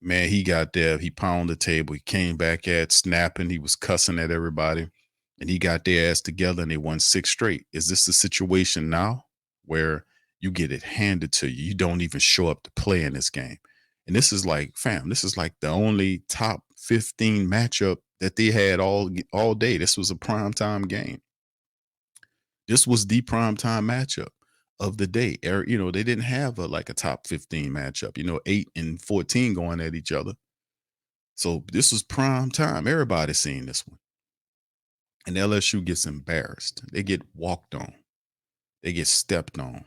man, he got there, he pounded the table, he came back at snapping, he was cussing at everybody, and he got their ass together and they won 6 straight. Is this the situation now where you get it handed to you? You don't even show up to play in this game. And this is like, fam, this is like the only top 15 matchup that they had all day. This was a primetime game. This was the primetime matchup of the day. You know, they didn't have a top 15 matchup, 8 and 14 going at each other. So this was prime time. Everybody's seen this one. And LSU gets embarrassed. They get walked on. They get stepped on,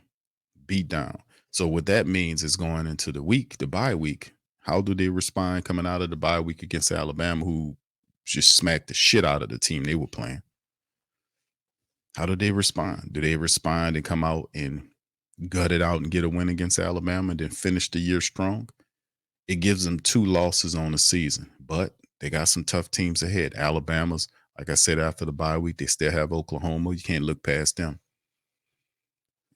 beat down. So what that means is going into the bye week, how do they respond coming out of the bye week against Alabama, who just smacked the shit out of the team they were playing? How do they respond? Do they respond and come out and gut it out and get a win against Alabama and then finish the year strong? It gives them 2 losses on the season, but they got some tough teams ahead. Alabama's, like I said, after the bye week, they still have Oklahoma. You can't look past them.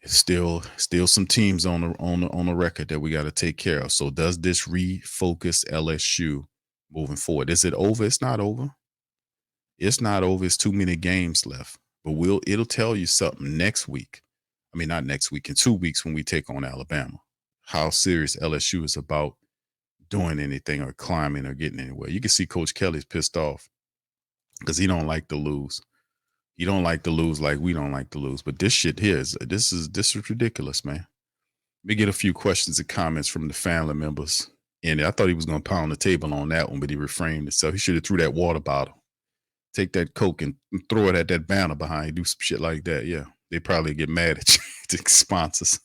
It's still some teams on the record that we got to take care of. So does this refocus LSU moving forward? Is it over? It's not over. It's not over. It's too many games left. But it'll tell you something next week. I mean, not next week, in 2 weeks when we take on Alabama, how serious LSU is about doing anything or climbing or getting anywhere. You can see Coach Kelly's pissed off because he don't like to lose. He don't like to lose like we don't like to lose. But this shit here this is ridiculous, man. Let me get a few questions and comments from the family members. And I thought he was going to pound the table on that one, but he refrained himself. He should have threw that water bottle. Take that Coke and throw it at that banner behind you. Do some shit like that. Yeah, they probably get mad at you, the sponsors.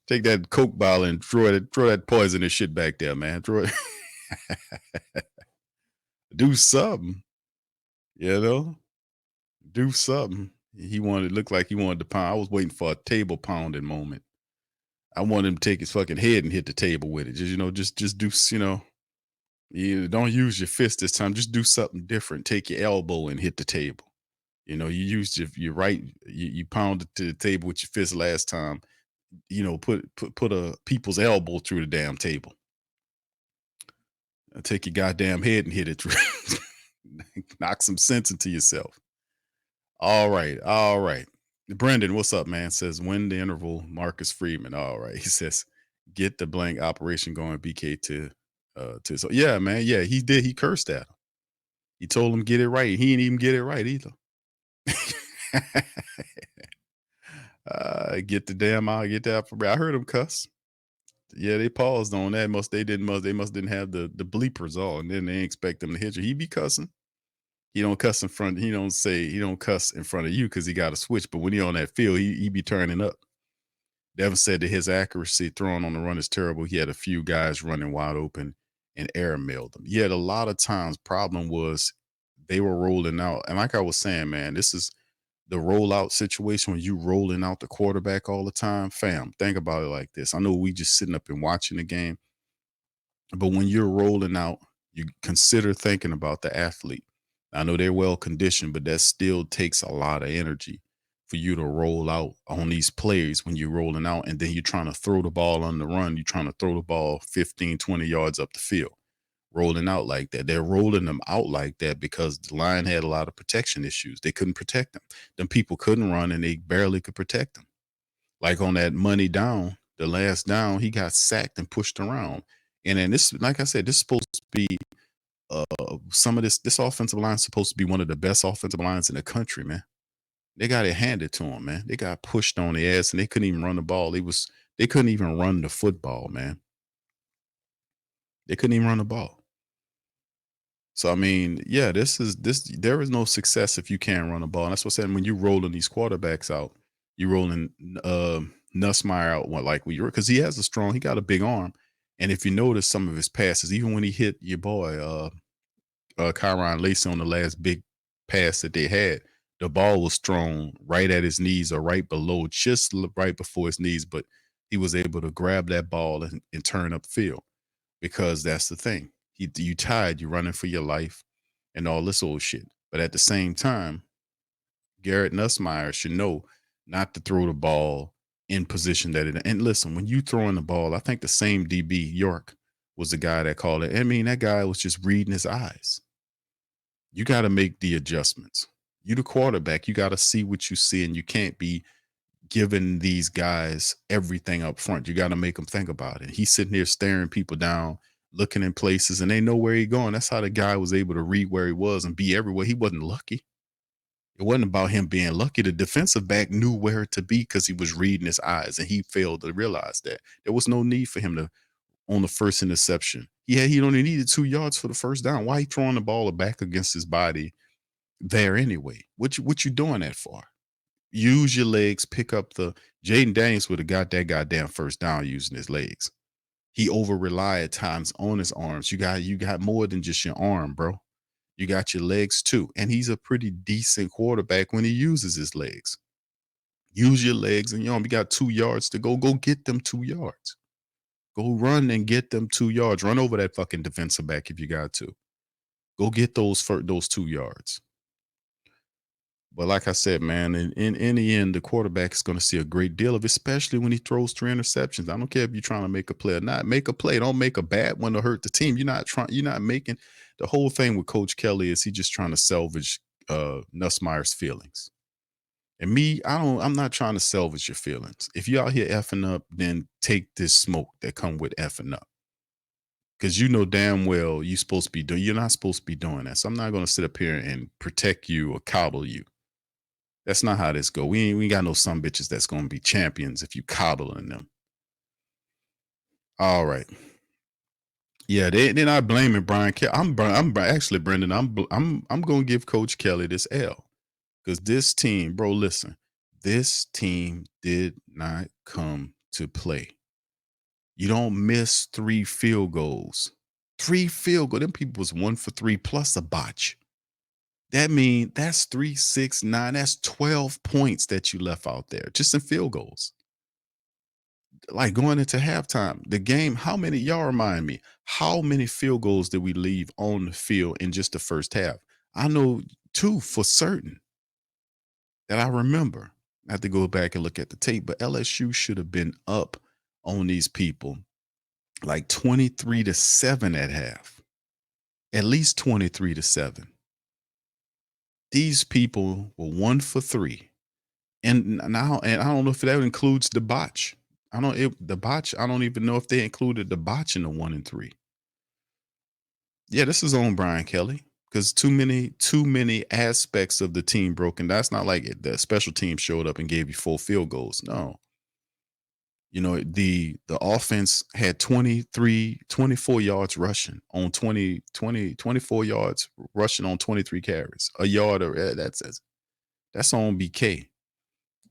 Take that Coke bottle and throw that poisonous shit back there, man. Throw it. Do something. Do something. Looked like he wanted to pound. I was waiting for a table pounding moment. I wanted him to take his fucking head and hit the table with it. Just do, you don't use your fist this time. Just do something different. Take your elbow and hit the table. You used your right. You pounded to the table with your fist last time. Put a people's elbow through the damn table. Take your goddamn head and hit it through. Knock some sense into yourself. All right. Brendan, what's up, man? Says, win the interval, Marcus Freeman. All right. He says, get the blank operation going, BK, to So yeah, man, yeah, he did. He cursed at him. He told him get it right. He didn't even get it right either. Get the damn out, get that for I heard him cuss. Yeah, they paused on that. They must didn't have the bleepers on. And then they expect them to hit you. He be cussing. He don't cuss in front. He don't cuss in front of you because he got a switch. But when he on that field, he be turning up. Devin said that his accuracy throwing on the run is terrible. He had a few guys running wide open and air mailed them. Yet a lot of times problem was they were rolling out. And like I was saying, man, this is the rollout situation when you rolling out the quarterback all the time. Fam, think about it like this. I know we just sitting up and watching the game, but when you're rolling out, you consider thinking about the athlete. I know they're well conditioned, but that still takes a lot of energy for you to roll out on these plays when you're rolling out and then you're trying to throw the ball on the run. You're trying to throw the ball 15, 20 yards up the field, rolling out like that. They're rolling them out like that because the line had a lot of protection issues. They couldn't protect them. Them people couldn't run and they barely could protect them. Like on that money down, the last down, he got sacked and pushed around. And then this, like I said, this is supposed to be some of this offensive line is supposed to be one of the best offensive lines in the country, man. They got it handed to them, man. They got pushed on the ass and they couldn't even run the ball. They couldn't even run the football, man. They couldn't even run the ball. So I mean, yeah, there is no success if you can't run the ball. And that's what I'm saying. When you're rolling these quarterbacks out, you're rolling Nussmeier out like we were because he got a big arm. And if you notice some of his passes, even when he hit your boy Kyron Lacey on the last big pass that they had, the ball was thrown right at his knees or right below, just right before his knees. But he was able to grab that ball and turn upfield because that's the thing. You tired, you're running for your life and all this old shit. But at the same time, Garrett Nussmeier should know not to throw the ball in position that it. And listen, when you throwing the ball, I think the same DB York was the guy that called it. I mean, that guy was just reading his eyes. You got to make the adjustments. You the quarterback, you got to see what you see, and you can't be giving these guys everything up front. You got to make them think about it. He's sitting there staring people down, looking in places, and they know where he's going. That's how the guy was able to read where he was and be everywhere. He wasn't lucky. It wasn't about him being lucky. The defensive back knew where to be because he was reading his eyes, and he failed to realize that. There was no need for him to, on the first interception. He only needed 2 yards for the first down. Why he throwing the ball back against his body there anyway? What you doing that for? Use your legs, pick up the Jaden Daniels would have got that goddamn first down using his legs. He over relied at times on his arms. You got more than just your arm, bro. You got your legs too. And he's a pretty decent quarterback when he uses his legs. Use your legs and your arm. You got 2 yards to go. Go get them 2 yards. Go run and get them 2 yards. Run over that fucking defensive back if you got to. Go get those 2 yards. But like I said, man, in the end, the quarterback is going to see a great deal of it, especially when he throws 3 interceptions. I don't care if you're trying to make a play or not. Make a play. Don't make a bad one to hurt the team. You're not making the whole thing with Coach Kelly is he just trying to salvage Nussmeier's feelings. And me, I'm not trying to salvage your feelings. If you're out here effing up, then take this smoke that come with effing up. Because you know damn well you're not supposed to be doing that. So I'm not going to sit up here and protect you or coddle you. That's not how this go. We ain't got no some bitches that's going to be champions if you coddling them. All right. Yeah, they're not blaming Brian Kelly. I'm actually Brendan. I'm going to give Coach Kelly this L because this team, bro. Listen, this team did not come to play. You don't miss 3 field goals. 3 field goals. Them people was 1 for 3 plus a botch. That means that's 3, 6, 9. That's 12 points that you left out there just in field goals. Like going into halftime, the game, y'all remind me, how many field goals did we leave on the field in just the first half? I know 2 for certain that I remember. I have to go back and look at the tape, but LSU should have been up on these people like 23-7 at half, at least 23-7. These people were 1 for 3. And I don't know if that includes the botch. I don't even know if they included the botch in the 1 and 3. Yeah, this is on Brian Kelly because too many aspects of the team broken. That's not like the special team showed up and gave you 4 field goals. No, the offense had 24 yards rushing on 24 yards rushing on 23 carries, a yard. That's on BK.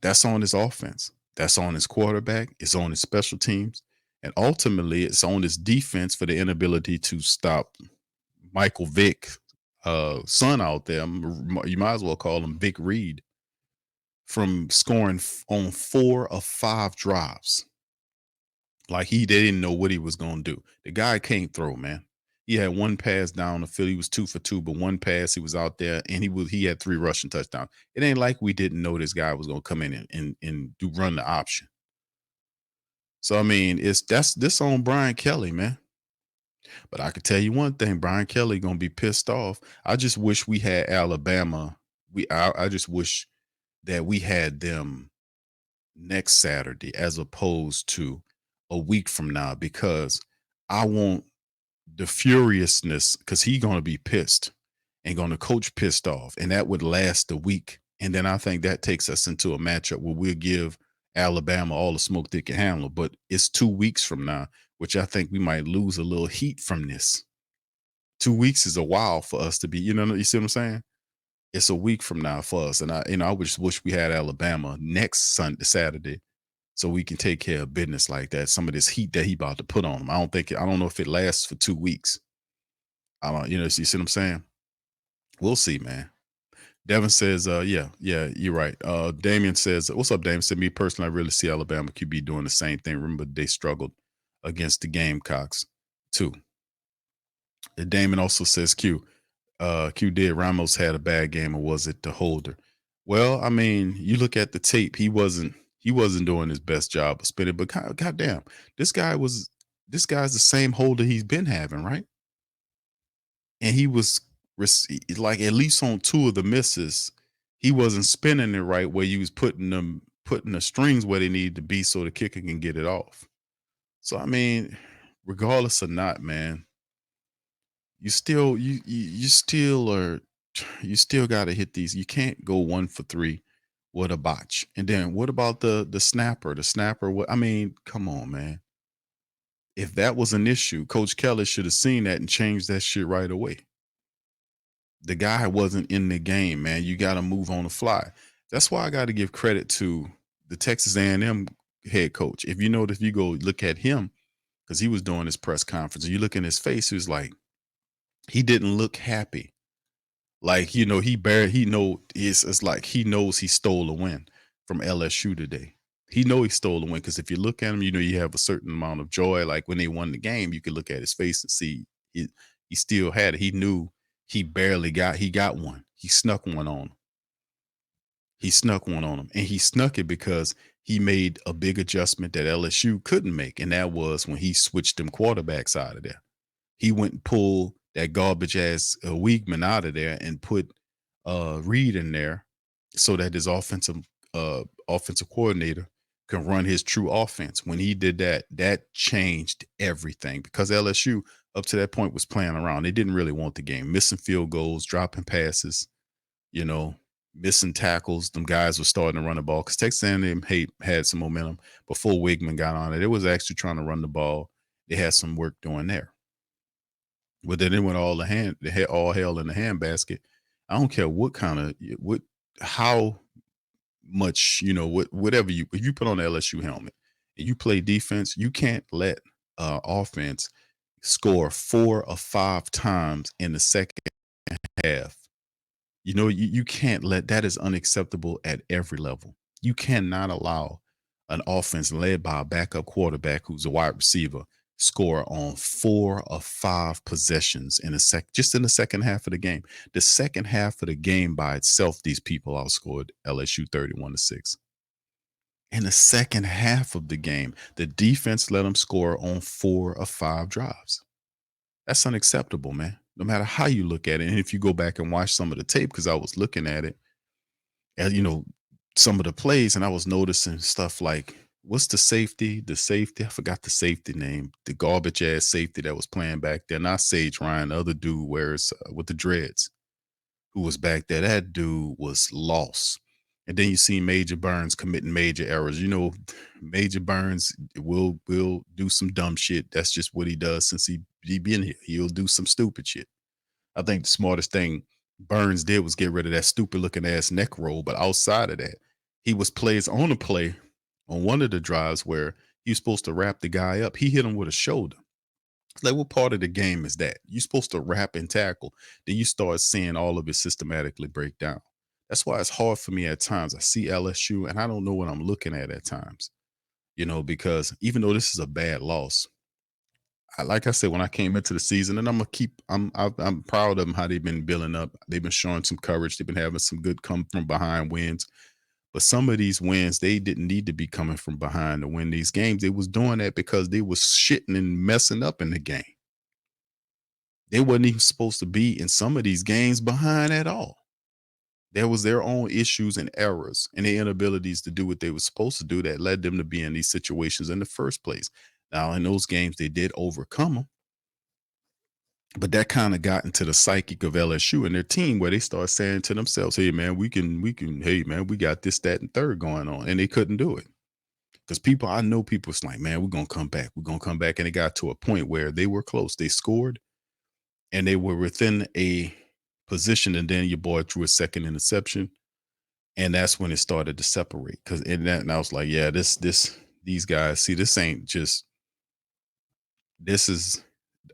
That's on his offense. That's on his quarterback. It's on his special teams. And ultimately, it's on his defense for the inability to stop Michael Vick, son out there. You might as well call him Vic Reed, from scoring on 4 of 5 drives. Like they didn't know what he was going to do. The guy can't throw, man. He had one pass down the field. He was 2 for 2, but one pass he was out there, and he had 3 rushing touchdowns. It ain't like we didn't know this guy was going to come in and do run the option. So I mean, that's this on Brian Kelly, man. But I can tell you one thing: Brian Kelly gonna be pissed off. I just wish we had Alabama. I just wish that we had them next Saturday as opposed to a week from now, because I want the furiousness, because he gonna be pissed and gonna coach pissed off, and that would last a week. And then I think that takes us into a matchup where we'll give Alabama all the smoke they can handle. But it's 2 weeks from now, which I think we might lose a little heat from this. 2 weeks is a while for us to be, you see what I'm saying? It's a week from now for us. And I would just wish we had Alabama next Saturday, so we can take care of business like that. Some of this heat that he about to put on him. I don't know if it lasts for 2 weeks. I don't, you see what I'm saying? We'll see, man. Devin says, yeah, you're right. Damien says, what's up, Damien? Said, me personally, I really see Alabama QB doing the same thing. Remember, they struggled against the Gamecocks too. And Damon also says, Q did Ramos had a bad game, or was it the holder? Well, I mean, you look at the tape, he wasn't doing his best job of spinning, but goddamn, this guy's the same holder he's been having, right? And he was like, at least on 2 of the misses, he wasn't spinning it right, where you was putting the strings where they need to be so the kicker can get it off. So I mean, regardless or not, man, you still got to hit these. You can't go 1 for 3 with a botch. And then what about the snapper? The snapper, what I mean, come on, man. If that was an issue, Coach Kelly should have seen that and changed that shit right away. The guy wasn't in the game, man. You got to move on the fly. That's why I got to give credit to the Texas A&M head coach. If you go look at him, because he was doing his press conference, and you look in his face, he was like, he didn't look happy. Like, it's like he knows he stole a win from LSU today. He stole a win, because if you look at him, you have a certain amount of joy. Like when they won the game, you could look at his face and see he still had it. He knew he got one. He snuck one on him. And he snuck it because he made a big adjustment that LSU couldn't make. And that was when he switched them quarterbacks out of there. He went and pulled that garbage ass Wiegman out of there and put Reed in there, so that his offensive coordinator can run his true offense. When he did that, that changed everything, because LSU up to that point was playing around. They didn't really want the game, missing field goals, dropping passes, missing tackles. Them guys were starting to run the ball, because Texas A&M had some momentum before Wiegman got on it. It was actually trying to run the ball. They had some work doing there. But then it went all hell in the handbasket. I don't care how much, whatever if you put on the LSU helmet and you play defense, you can't let offense score 4 or 5 times in the second half. You can't let that. Is unacceptable at every level. You cannot allow an offense led by a backup quarterback who's a wide receiver score on 4 or 5 possessions just in the second half of the game. The second half of the game by itself, these people outscored LSU 31-6. In the second half of the game, the defense let them score on 4 or 5 drives. That's unacceptable, man. No matter how you look at it. And if you go back and watch some of the tape, because I was looking at it, and some of the plays, and I was noticing stuff like what's the safety? The safety, I forgot the safety name. The garbage ass safety that was playing back there. Not Sage Ryan, the other dude wears with the dreads who was back there. That dude was lost. And then you see Major Burns committing major errors. You know, Major Burns will do some dumb shit. That's just what he does since he been here. He'll do some stupid shit. I think the smartest thing Burns did was get rid of that stupid looking ass neck roll. But outside of that, he was plays on a play on one of the drives where he was supposed to wrap the guy up. He hit him with a shoulder. It's like, what part of the game is that? You're supposed to wrap and tackle. Then you start seeing all of it systematically break down. That's why it's hard for me at times. I see LSU and I don't know what I'm looking at times, you know, because even though this is a bad loss, like I said, when I came into the season, and I'm proud of them how they've been building up. They've been showing some courage. They've been having some good come from behind wins. But some of these wins, they didn't need to be coming from behind to win these games. They was doing that because they was shitting and messing up in the game. They wasn't even supposed to be in some of these games behind at all. There was their own issues and errors and their inabilities to do what they were supposed to do that led them to be in these situations in the first place. Now, in those games, they did overcome them. But that kind of got into the psychic of LSU and their team where they start saying to themselves, hey, man, we can, hey, man, we got this, that, and third going on. And they couldn't do it. Because I know people was like, man, we're going to come back. We're going to come back. And it got to a point where they were close. They scored and they were within a position. And then your boy threw a second interception. And that's when it started to separate. And I was like, yeah, these guys, see, this is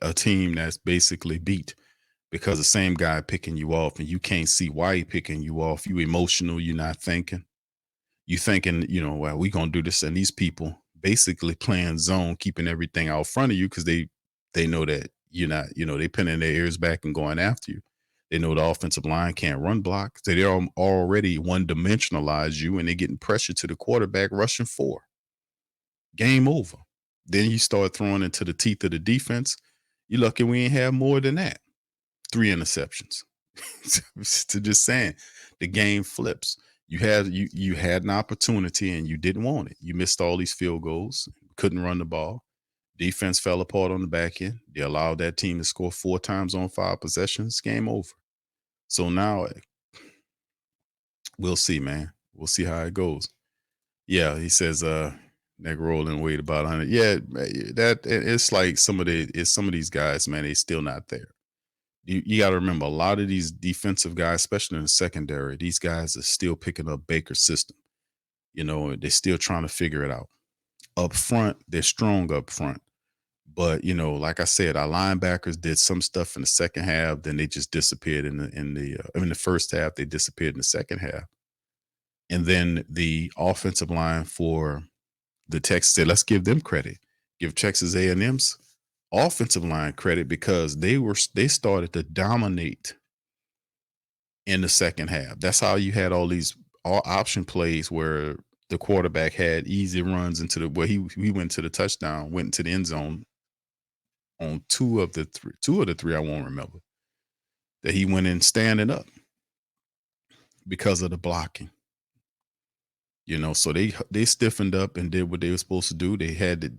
a team that's basically beat because the same guy picking you off and you can't see why he picking you off. You emotional, you're not thinking. You thinking, you know, well, we gonna do this. And these people basically playing zone, keeping everything out front of you because they know that you're not, you know, they pinning their ears back and going after you. They know the offensive line can't run block. So they're already one-dimensionalize you and they're getting pressure to the quarterback rushing 4. Game over. Then you start throwing into the teeth of the defense. You're lucky we ain't have more than that. 3 interceptions. To just saying, the game flips. You had an opportunity and you didn't want it. You missed all these field goals, couldn't run the ball. Defense fell apart on the back end. They allowed that team to score 4 times on 5 possessions. Game over. So now we'll see, man. We'll see how it goes. Yeah, he says neck rolling weight about 100. Yeah, that it's like some of these guys, man, they still not there. You got to remember a lot of these defensive guys, especially in the secondary, these guys are still picking up Baker's system. You know, they're still trying to figure it out. Up front, they're strong up front. But, you know, like I said, our linebackers did some stuff in the second half, then they just disappeared in the first half, they disappeared in the second half. And then the offensive line for the Texas, let's give them credit. Give Texas A&M's offensive line credit because they started to dominate in the second half. That's how you had all option plays where the quarterback had easy runs into he went to the touchdown, went into the end zone on two of the three I won't remember, that he went in standing up because of the blocking. You know, so they stiffened up and did what they were supposed to do. They had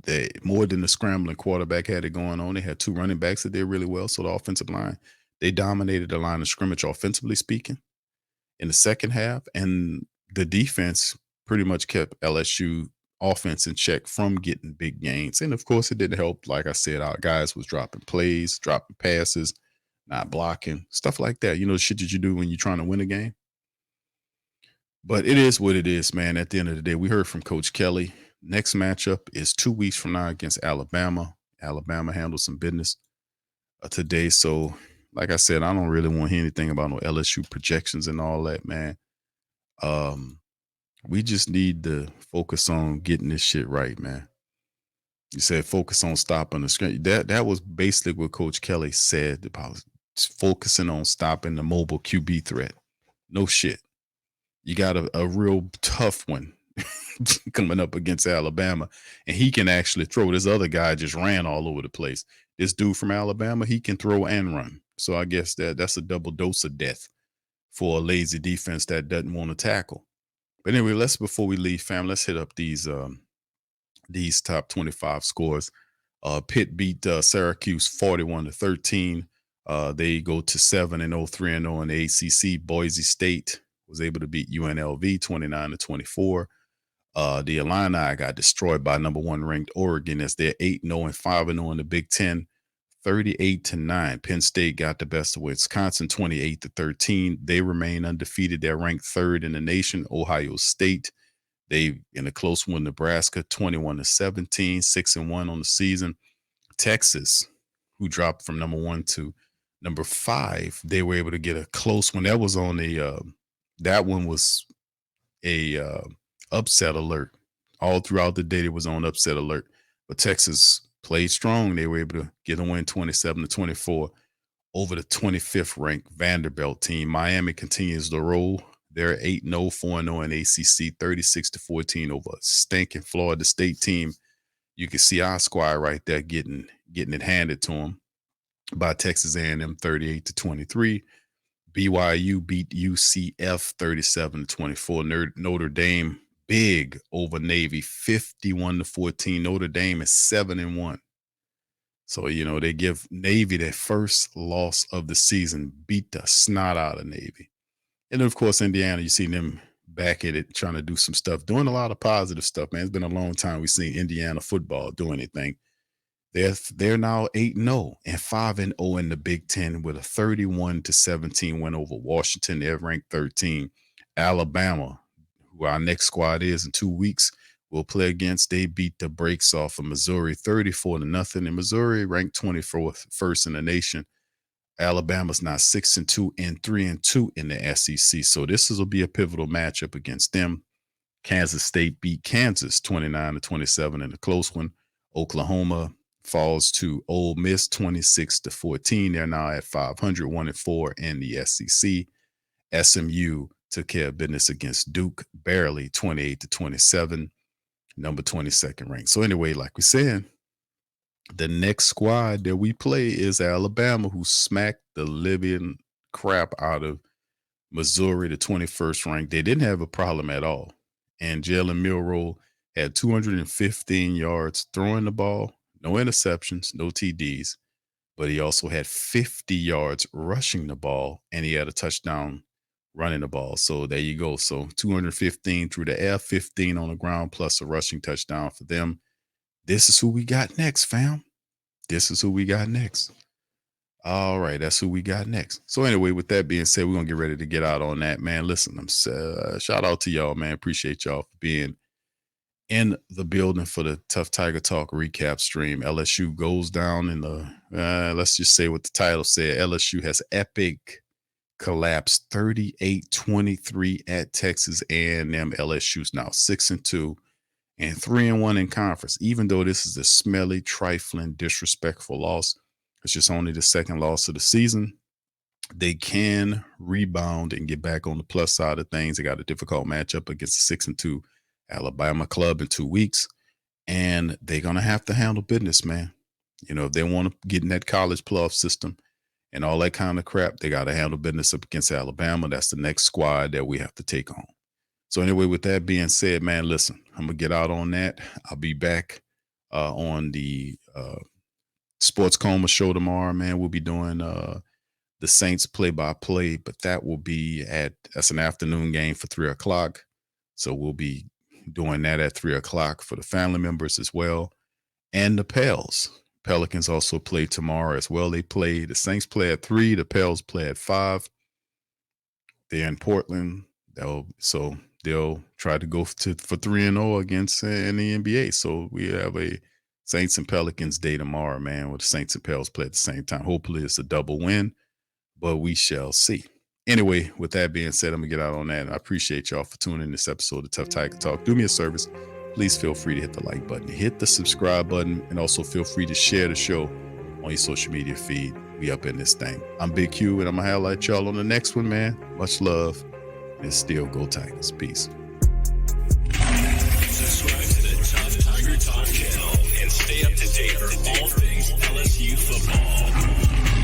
more than the scrambling quarterback had it going on. They had 2 running backs that did really well. So the offensive line, they dominated the line of scrimmage, offensively speaking, in the second half. And the defense pretty much kept LSU offense in check from getting big gains. And of course, it didn't help. Like I said, our guys was dropping plays, dropping passes, not blocking, stuff like that. You know, the shit that you do when you're trying to win a game. But it is what it is, man. At the end of the day, we heard from Coach Kelly. Next matchup is 2 weeks from now against Alabama. Alabama handled some business today. So, like I said, I don't really want to hear anything about no LSU projections and all that, man. We just need to focus on getting this shit right, man. You said focus on stopping the screen. That was basically what Coach Kelly said about focusing on stopping the mobile QB threat. No shit. You got a real tough one coming up against Alabama, and he can actually throw. This other guy just ran all over the place. This dude from Alabama, he can throw and run. So I guess that's a double dose of death for a lazy defense that doesn't want to tackle. But anyway, before we leave, fam, let's hit up these these top 25 scores. Pitt beat Syracuse 41-13. They go to 7-0, 3-0 in the ACC. Boise State was able to beat UNLV 29-24. The Illini got destroyed by number 1 ranked Oregon as they're 8-0 and 5-0 in the Big Ten, 38-9. Penn State got the best of Wisconsin 28-13. They remain undefeated. They're ranked 3rd in the nation. Ohio State, they in a close one, Nebraska 21-17, 6-1 on the season. Texas, who dropped from number 1 to number 5, they were able to get a close one. That was on that one was a upset alert. All throughout the day, it was on upset alert. But Texas played strong. They were able to get a win 27-24 over the 25th ranked Vanderbilt team. Miami continues to roll. They're 8-0, 4-0 in ACC, 36-14 over a stinking Florida State team. You can see our squad right there getting it handed to them by Texas A&M 38-23. BYU beat UCF 37-24. Notre Dame big over Navy 51-14. Notre Dame is 7-1. So, they give Navy their first loss of the season, beat the snot out of Navy. And then, of course, Indiana, you see them back at it, trying to do some stuff, doing a lot of positive stuff, man. It's been a long time we've seen Indiana football do anything. They're now 8-0 and 5-0 in the Big Ten with a 31-17 win over Washington. They're ranked 13. Alabama, who our next squad is in 2 weeks, will play against. They beat the brakes off of Missouri 34-0. And Missouri ranked 21st in the nation. Alabama's now 6-2 and 3-2 in the SEC. So this will be a pivotal matchup against them. Kansas State beat Kansas 29-27 in a close one. Oklahoma falls to Ole Miss 26-14. They're now at 500, 1-4 in the SEC. SMU took care of business against Duke, barely 28-27, number 22nd ranked. So anyway, like we said, the next squad that we play is Alabama, who smacked the living crap out of Missouri, the 21st ranked. They didn't have a problem at all. And Jalen Milroe had 215 yards throwing the ball, no interceptions, no TDs, but he also had 50 yards rushing the ball, and he had a touchdown running the ball. So there you go. So 215 through the air, 15 on the ground, plus a rushing touchdown for them. This is who we got next, fam. This is who we got next. All right, that's who we got next. So anyway, with that being said, we're going to get ready to get out on that, man. Listen, shout out to y'all, man. Appreciate y'all for being in the building for the Tough Tiger Talk recap stream. LSU goes down in the, let's just say what the title said. LSU has epic collapse, 38-23 at Texas A&M. LSU's now 6-2 and 3-1 in conference. Even though this is a smelly, trifling, disrespectful loss, it's just only the second loss of the season. They can rebound and get back on the plus side of things. They got a difficult matchup against the 6-2 Alabama club in 2 weeks, and they're going to have to handle business, man. If they want to get in that college playoff system and all that kind of crap, they got to handle business up against Alabama. That's the next squad that we have to take on. So anyway, with that being said, man, listen, I'm going to get out on that. I'll be back on the Sports Coma show tomorrow, man. We'll be doing the Saints play-by-play, but that will be that's an afternoon game for 3 o'clock. So we'll be doing that at 3 o'clock for the family members as well. And the Pelicans also play tomorrow as well. The Saints play at 3, the Pels play at 5. They're in Portland. They'll try to go for 3-0 against in the NBA. So we have a Saints and Pelicans day tomorrow, man, where the Saints and Pels play at the same time. Hopefully it's a double win, but we shall see. Anyway, with that being said, I'm going to get out on that. I appreciate y'all for tuning in this episode of Tough Tiger Talk. Do me a service. Please feel free to hit the like button, hit the subscribe button, and also feel free to share the show on your social media feed. We up in this thing. I'm Big Q, and I'm going to highlight y'all on the next one, man. Much love, and still go Tigers. Peace. Subscribe to the Tough Tiger Talk channel and stay up to date for all things LSU football.